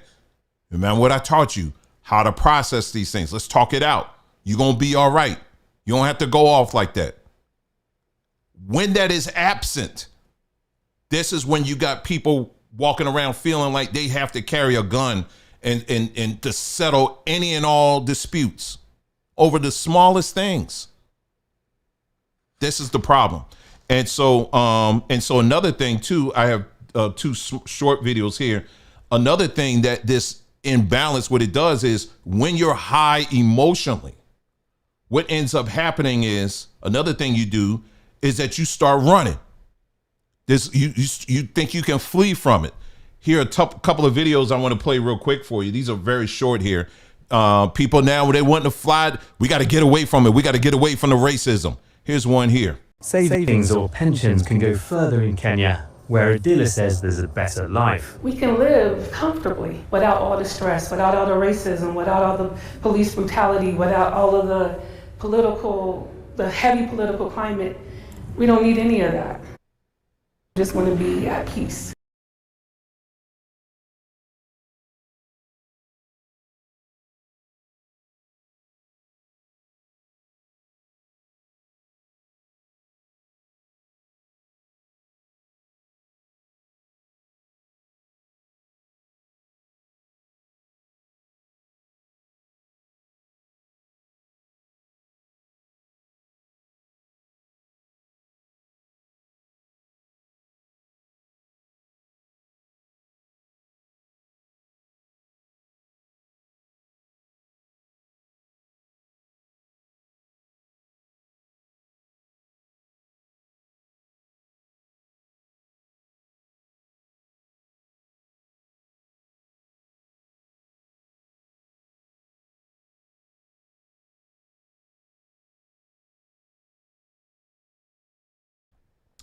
Remember what I taught you, how to process these things. Let's talk it out. You're going to be all right. You don't have to go off like that. When that is absent, this is when you got people walking around feeling like they have to carry a gun and to settle any and all disputes over the smallest things. This is the problem. And so another thing too, I have two short videos here. Another thing that this imbalance, what it does is when you're high emotionally, what ends up happening is another thing you do is that you start running. This you think you can flee from it. Here are a couple of videos I want to play real quick for you. These are very short here. People now, they want to fly. We got to get away from it. We got to get away from the racism. Here's one here. Savings or pensions can go further in Kenya, where Adila says there's a better life. We can live comfortably without all the stress, without all the racism, without all the police brutality, without all of the heavy political climate. We don't need any of that. We just want to be at peace.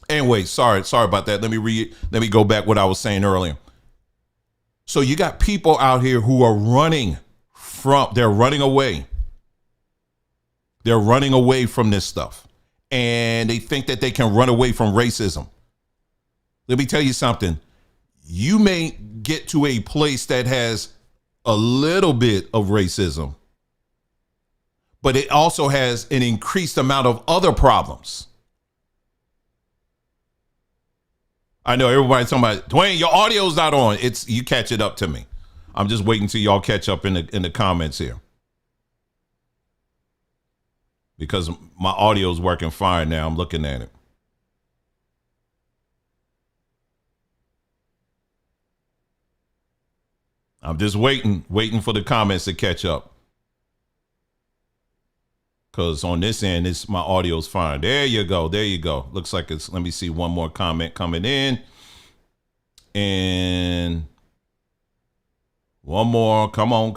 Anyway, sorry about that. Let me go back what I was saying earlier. So you got people out here who are they're running away. They're running away from this stuff. And they think that they can run away from racism. Let me tell you something. You may get to a place that has a little bit of racism, but it also has an increased amount of other problems. I know everybody's talking about, Dwayne, your audio's not on. You catch it up to me. I'm just waiting till y'all catch up in the comments here. Because my audio's working fine now. I'm looking at it. I'm just waiting for the comments to catch up. Because on this end, my audio's fine. There you go. Looks like it's, let me see one more comment coming in. And one more. Come on.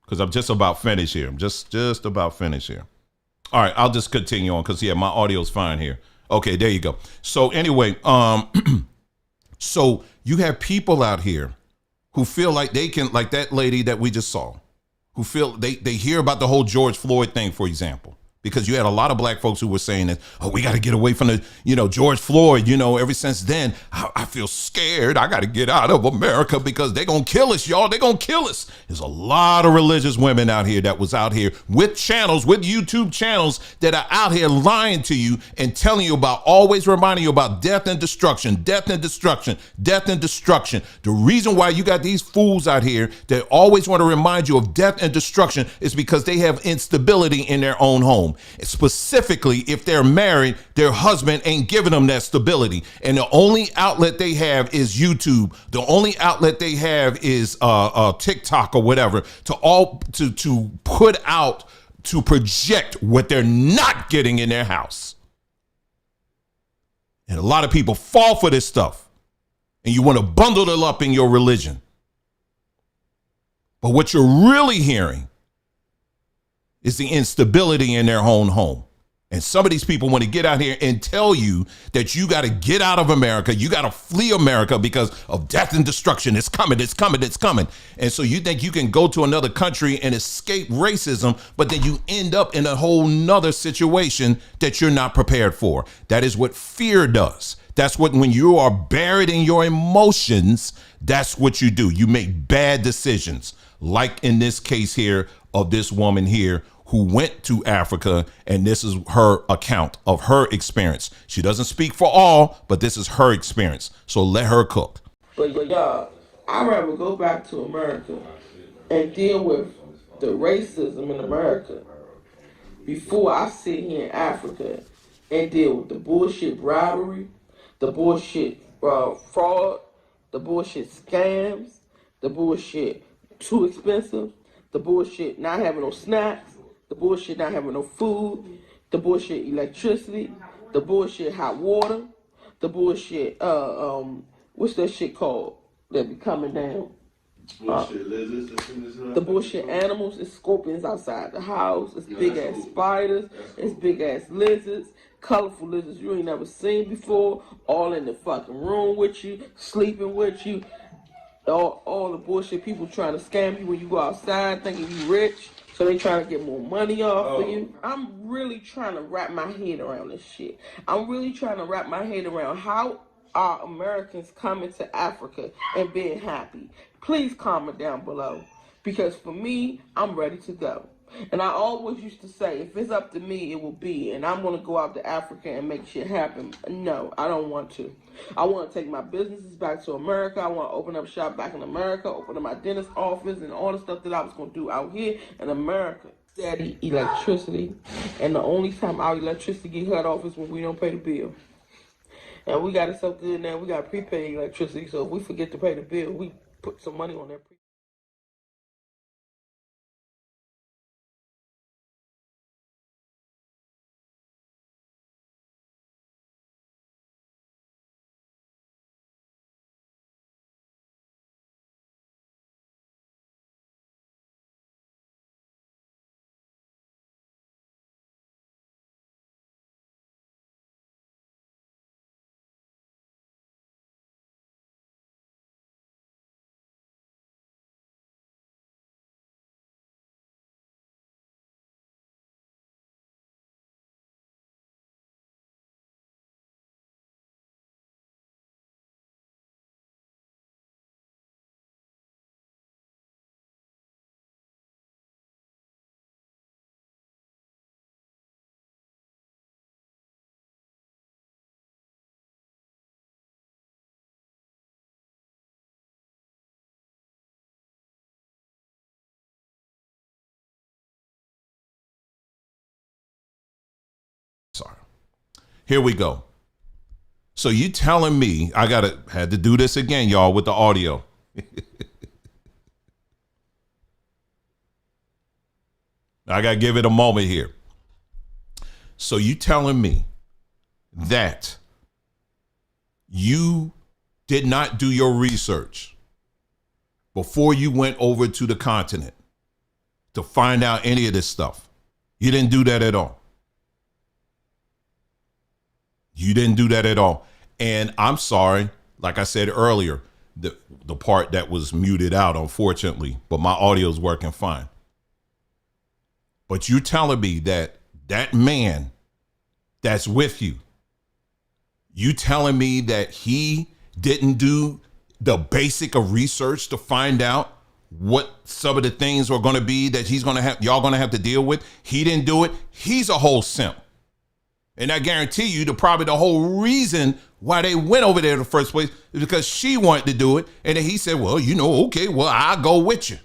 Because I'm just about finished here. I'm just about finished here. All right, I'll just continue on because, yeah, my audio's fine here. Okay, there you go. So anyway, so you have people out here who feel like they can, like that lady that we just saw, who feel they hear about the whole George Floyd thing, for example, because you had a lot of black folks who were saying that, oh, we got to get away from the, George Floyd, ever since then, I feel scared. I got to get out of America because they're going to kill us, y'all. They're going to kill us. There's a lot of religious women out here that was out here with channels, with YouTube channels that are out here lying to you and telling you about, always reminding you about death and destruction, death and destruction, death and destruction. The reason why you got these fools out here that always want to remind you of death and destruction is because they have instability in their own home. Specifically, if they're married, their husband ain't giving them that stability. And the only outlet they have is YouTube. The only outlet they have is TikTok or whatever to put out, to project what they're not getting in their house. And a lot of people fall for this stuff. And you want to bundle it up in your religion. But what you're really hearing is the instability in their own home. And some of these people want to get out here and tell you that you got to get out of America. You got to flee America because of death and destruction. It's coming. And so you think you can go to another country and escape racism, but then you end up in a whole nother situation that you're not prepared for. That is what fear does. That's what, when you are buried in your emotions, that's what you do. You make bad decisions. Like in this case here of this woman here who went to Africa, and this is her account of her experience. She doesn't speak for all, but this is her experience. So let her cook. But y'all, I'd rather go back to America and deal with the racism in America before I sit here in Africa and deal with the bullshit bribery, the bullshit fraud, the bullshit scams, the bullshit too expensive, the bullshit not having no snacks, the bullshit not having no food, the bullshit electricity, the bullshit hot water, the bullshit, what's that shit called that be coming down? The bullshit animals, it's scorpions outside the house, it's big ass spiders, it's big ass lizards, colorful lizards you ain't never seen before, all in the fucking room with you, sleeping with you. All the bullshit people trying to scam you when you go outside thinking you rich, so they trying to get more money off of you. I'm really trying to wrap my head around this shit. I'm really trying to wrap my head around how are Americans coming to Africa and being happy. Please comment down below, because for me, I'm ready to go. And I always used to say, if it's up to me, it will be. And I'm going to go out to Africa and make shit happen. No, I don't want to. I want to take my businesses back to America. I want to open up shop back in America, open up my dentist office, and all the stuff that I was going to do out here in America. Steady electricity. And the only time our electricity get cut off is when we don't pay the bill. And we got it so good now, we got prepaid electricity. So if we forget to pay the bill, we put some money on that. Sorry. Here we go. So you telling me had to do this again, y'all, with the audio. I got to give it a moment here. So you telling me that you did not do your research before you went over to the continent to find out any of this stuff? You didn't do that at all. You didn't do that at all. And I'm sorry, like I said earlier, the part that was muted out, unfortunately, but my audio is working fine. But you're telling me that that man that's with you, you telling me that he didn't do the basic of research to find out what some of the things are going to be that y'all going to have to deal with? He didn't do it. He's a whole simp. And I guarantee you probably the whole reason why they went over there in the first place is because she wanted to do it. And then he said, well, okay, well, I'll go with you.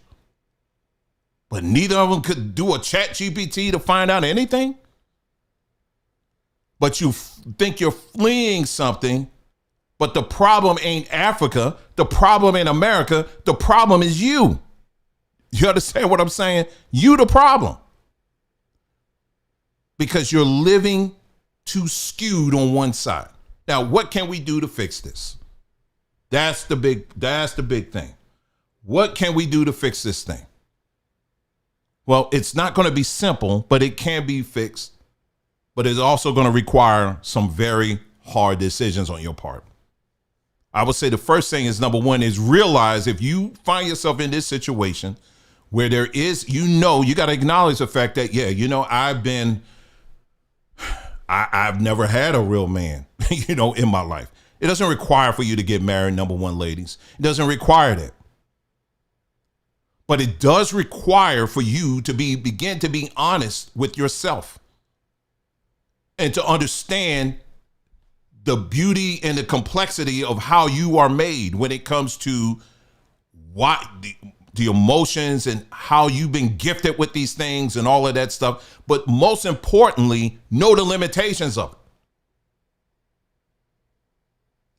But neither of them could do a chat GPT to find out anything. But you think you're fleeing something, but the problem ain't Africa. The problem ain't America. The problem is you. You understand what I'm saying? You the problem. Because you're living too skewed on one side. Now, what can we do to fix this? That's the big thing. What can we do to fix this thing? Well, it's not going to be simple, but it can be fixed. But it's also going to require some very hard decisions on your part. I would say the first thing is, number one, is realize if you find yourself in this situation where there is, you got to acknowledge the fact that, I've never had a real man, in my life. It doesn't require for you to get married, number one, ladies. It doesn't require that. But it does require for you to begin to be honest with yourself and to understand the beauty and the complexity of how you are made when it comes to what the emotions and how you've been gifted with these things and all of that stuff. But most importantly, know the limitations of it.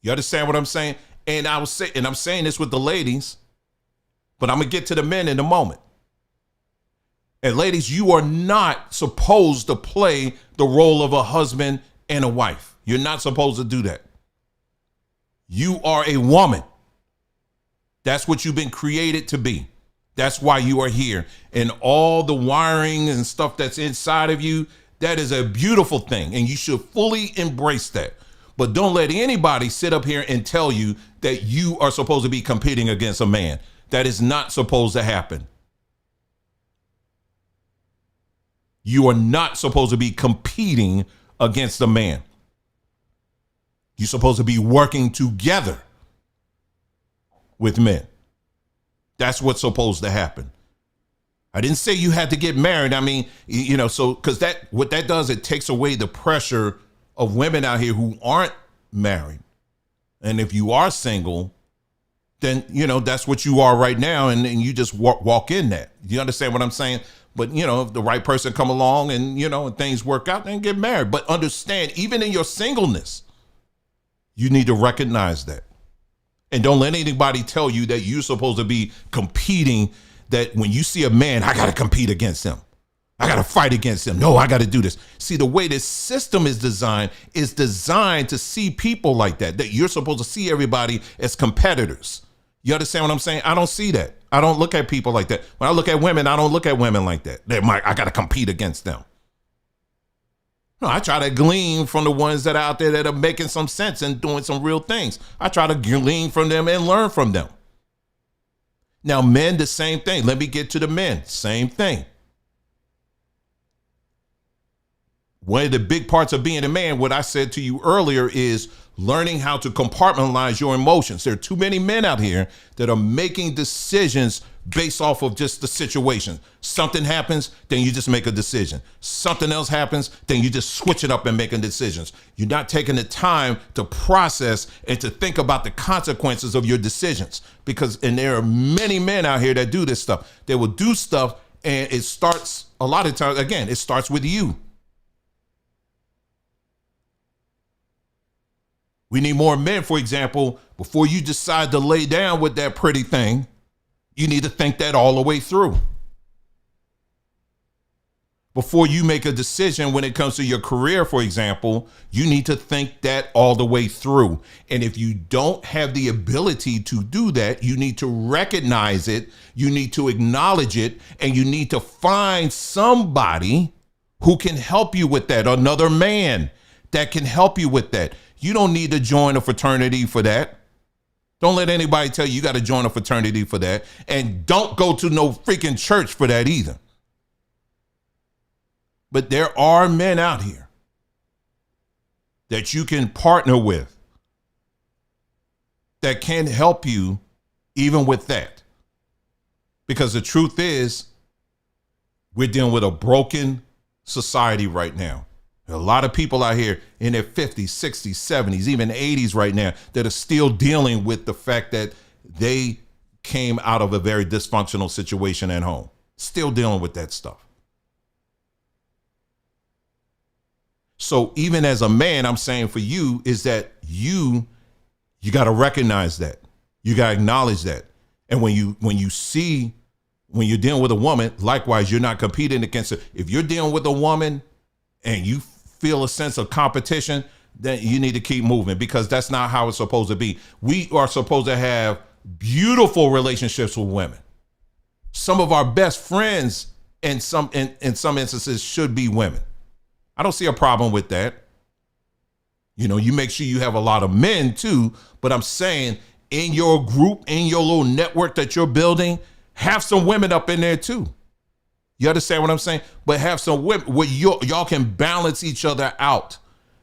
You understand what I'm saying? And I'm saying this with the ladies, but I'm going to get to the men in a moment. And ladies, you are not supposed to play the role of a husband and a wife. You're not supposed to do that. You are a woman. That's what you've been created to be. That's why you are here. And all the wiring and stuff that's inside of you, that is a beautiful thing. And you should fully embrace that. But don't let anybody sit up here and tell you that you are supposed to be competing against a man. That is not supposed to happen. You are not supposed to be competing against a man. You're supposed to be working together with men. That's what's supposed to happen. I didn't say you had to get married. I mean, because what that does, it takes away the pressure of women out here who aren't married. And if you are single, then, that's what you are right now. And you just walk in that. You understand what I'm saying? But, if the right person come along and, and things work out, then get married. But understand, even in your singleness, you need to recognize that. And don't let anybody tell you that you're supposed to be competing, that when you see a man, I got to compete against him. I got to fight against him. No, I got to do this. See, the way this system is designed to see people like that you're supposed to see everybody as competitors. You understand what I'm saying? I don't see that. I don't look at people like that. When I look at women, I don't look at women like that. I got to compete against them. No, I try to glean from the ones that are out there that are making some sense and doing some real things. I try to glean from them and learn from them. Now, men, the same thing. Let me get to the men. Same thing. One of the big parts of being a man, what I said to you earlier, is learning how to compartmentalize your emotions. There are too many men out here that are making decisions based off of just the situation. Something happens, then you just make a decision. Something else happens, then you just switch it up and making decisions. You're not taking the time to process and to think about the consequences of your decisions. And there are many men out here that do this stuff. They will do stuff, and it starts, a lot of times, again, it starts with you. We need more men, for example, before you decide to lay down with that pretty thing, you need to think that all the way through. Before you make a decision when it comes to your career, for example, you need to think that all the way through. And if you don't have the ability to do that, you need to recognize it, you need to acknowledge it, and you need to find somebody who can help you with that, another man that can help you with that. You don't need to join a fraternity for that. Don't let anybody tell you got to join a fraternity for that. And don't go to no freaking church for that either. But there are men out here that you can partner with that can help you even with that. Because the truth is, we're dealing with a broken society right now. There are a lot of people out here in their 50s, 60s, 70s, even 80s right now that are still dealing with the fact that they came out of a very dysfunctional situation at home. Still dealing with that stuff. So even as a man, I'm saying for you is that you got to recognize that. You got to acknowledge that. And when you're dealing with a woman, likewise, you're not competing against her. If you're dealing with a woman and you feel a sense of competition, then you need to keep moving, because that's not how it's supposed to be. We are supposed to have beautiful relationships with women. Some of our best friends in some instances should be women. I don't see a problem with that. You know, you make sure you have a lot of men too, but I'm saying in your group, in your little network that you're building, have some women up in there too. You understand what I'm saying? But have some women where y'all can balance each other out,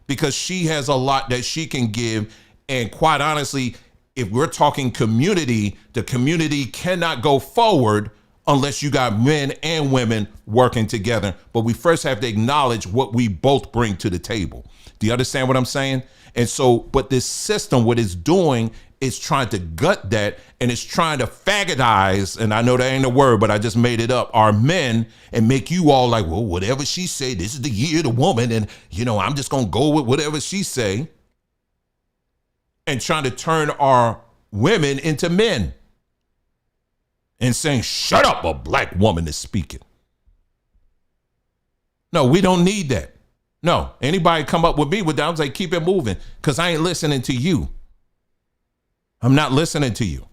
because she has a lot that she can give. And quite honestly, if we're talking community, the community cannot go forward unless you got men and women working together. But we first have to acknowledge what we both bring to the table. Do you understand what I'm saying? And so, but this system, what it's doing is trying to gut that, and it's trying to faggotize, and I know that ain't a word, but I just made it up, our men, and make you all like, well, whatever she say, this is the year of the woman, and you know, I'm just gonna go with whatever she say, and trying to turn our women into men. And saying, shut up, a black woman is speaking. No, we don't need that. No, anybody come up with me with that, I'm like, keep it moving, because I ain't listening to you. I'm not listening to you.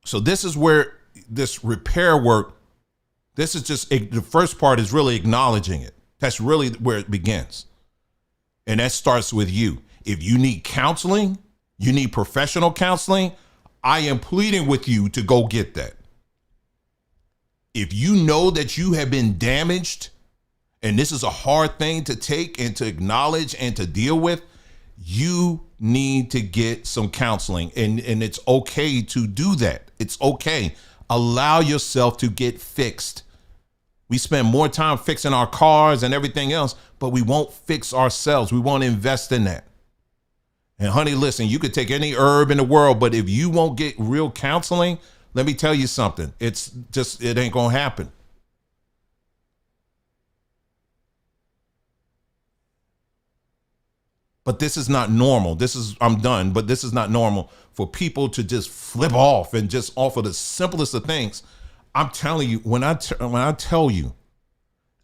So this is where this repair work, this is just, the first part is really acknowledging it. That's really where it begins. And that starts with you. If you need counseling, you need professional counseling, I am pleading with you to go get that. If you know that you have been damaged, and this is a hard thing to take and to acknowledge and to deal with, you need to get some counseling. And it's okay to do that. It's okay. Allow yourself to get fixed. We spend more time fixing our cars and everything else, but we won't fix ourselves. We won't invest in that. And honey, listen, you could take any herb in the world, but if you won't get real counseling, let me tell you something. It ain't gonna happen. But this is not normal. I'm done, but this is not normal for people to just flip off and just offer the simplest of things. I'm telling you, when I tell you,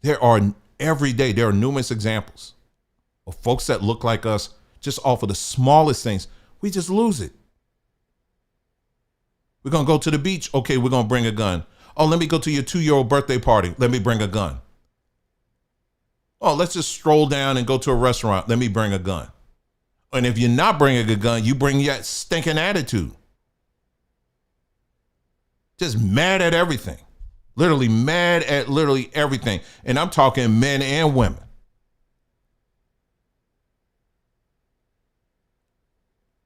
there are numerous examples of folks that look like us, just offer the smallest things. We just lose it. We're going to go to the beach. Okay, we're going to bring a gun. Oh, let me go to your 2-year-old birthday party. Let me bring a gun. Oh, let's just stroll down and go to a restaurant. Let me bring a gun. And if you're not bringing a gun, you bring that stinking attitude. Just mad at everything. Literally mad at literally everything. And I'm talking men and women.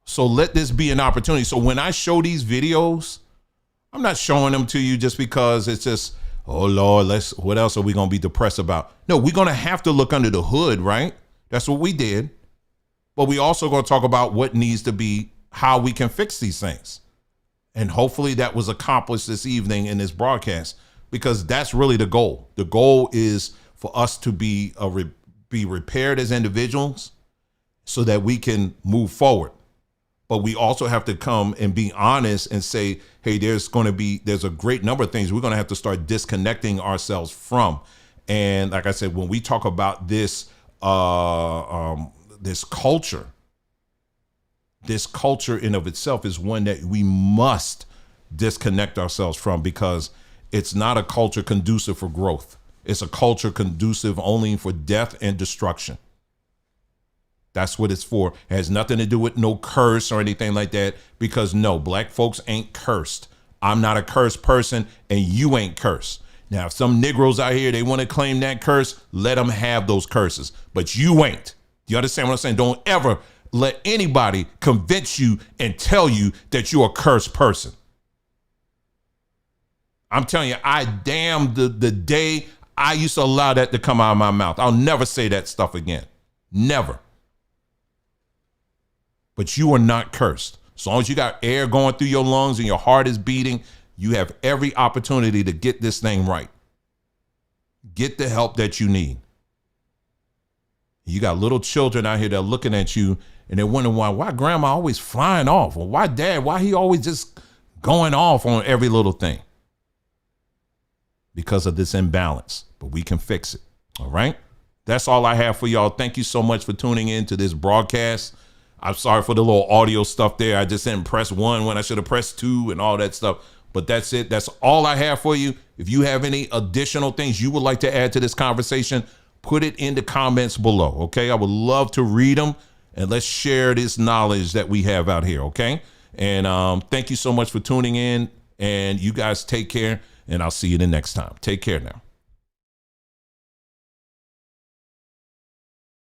So let this be an opportunity. So when I show these videos, I'm not showing them to you just because it's just, oh Lord, what else are we going to be depressed about? No, we're going to have to look under the hood, right? That's what we did. But we also going to talk about what needs to be, how we can fix these things. And hopefully that was accomplished this evening in this broadcast, because that's really the goal. The goal is for us to be repaired as individuals, so that we can move forward. But we also have to come and be honest and say, hey, there's a great number of things we're going to have to start disconnecting ourselves from. And like I said, when we talk about this culture in of itself is one that we must disconnect ourselves from, because it's not a culture conducive for growth. It's a culture conducive only for death and destruction. That's what it's for. It has nothing to do with no curse or anything like that, because no, black folks ain't cursed. I'm not a cursed person, and you ain't cursed. Now, if some Negroes out here, they want to claim that curse, let them have those curses, but you ain't. You understand what I'm saying? Don't ever let anybody convince you and tell you that you're a cursed person. I'm telling you, I damn the day I used to allow that to come out of my mouth. I'll never say that stuff again. Never. But you are not cursed. As long as you got air going through your lungs and your heart is beating, you have every opportunity to get this thing right. Get the help that you need. You got little children out here that are looking at you and they're wondering why grandma always flying off, or why dad, why he always just going off on every little thing. Because of this imbalance, but we can fix it. All right. That's all I have for y'all. Thank you so much for tuning in to this broadcast. I'm sorry for the little audio stuff there. I just didn't press 1 when I should have pressed 2 and all that stuff. But that's it. That's all I have for you. If you have any additional things you would like to add to this conversation, put it in the comments below. Okay. I would love to read them, and let's share this knowledge that we have out here. Okay. And thank you so much for tuning in, and you guys take care, and I'll see you the next time. Take care now.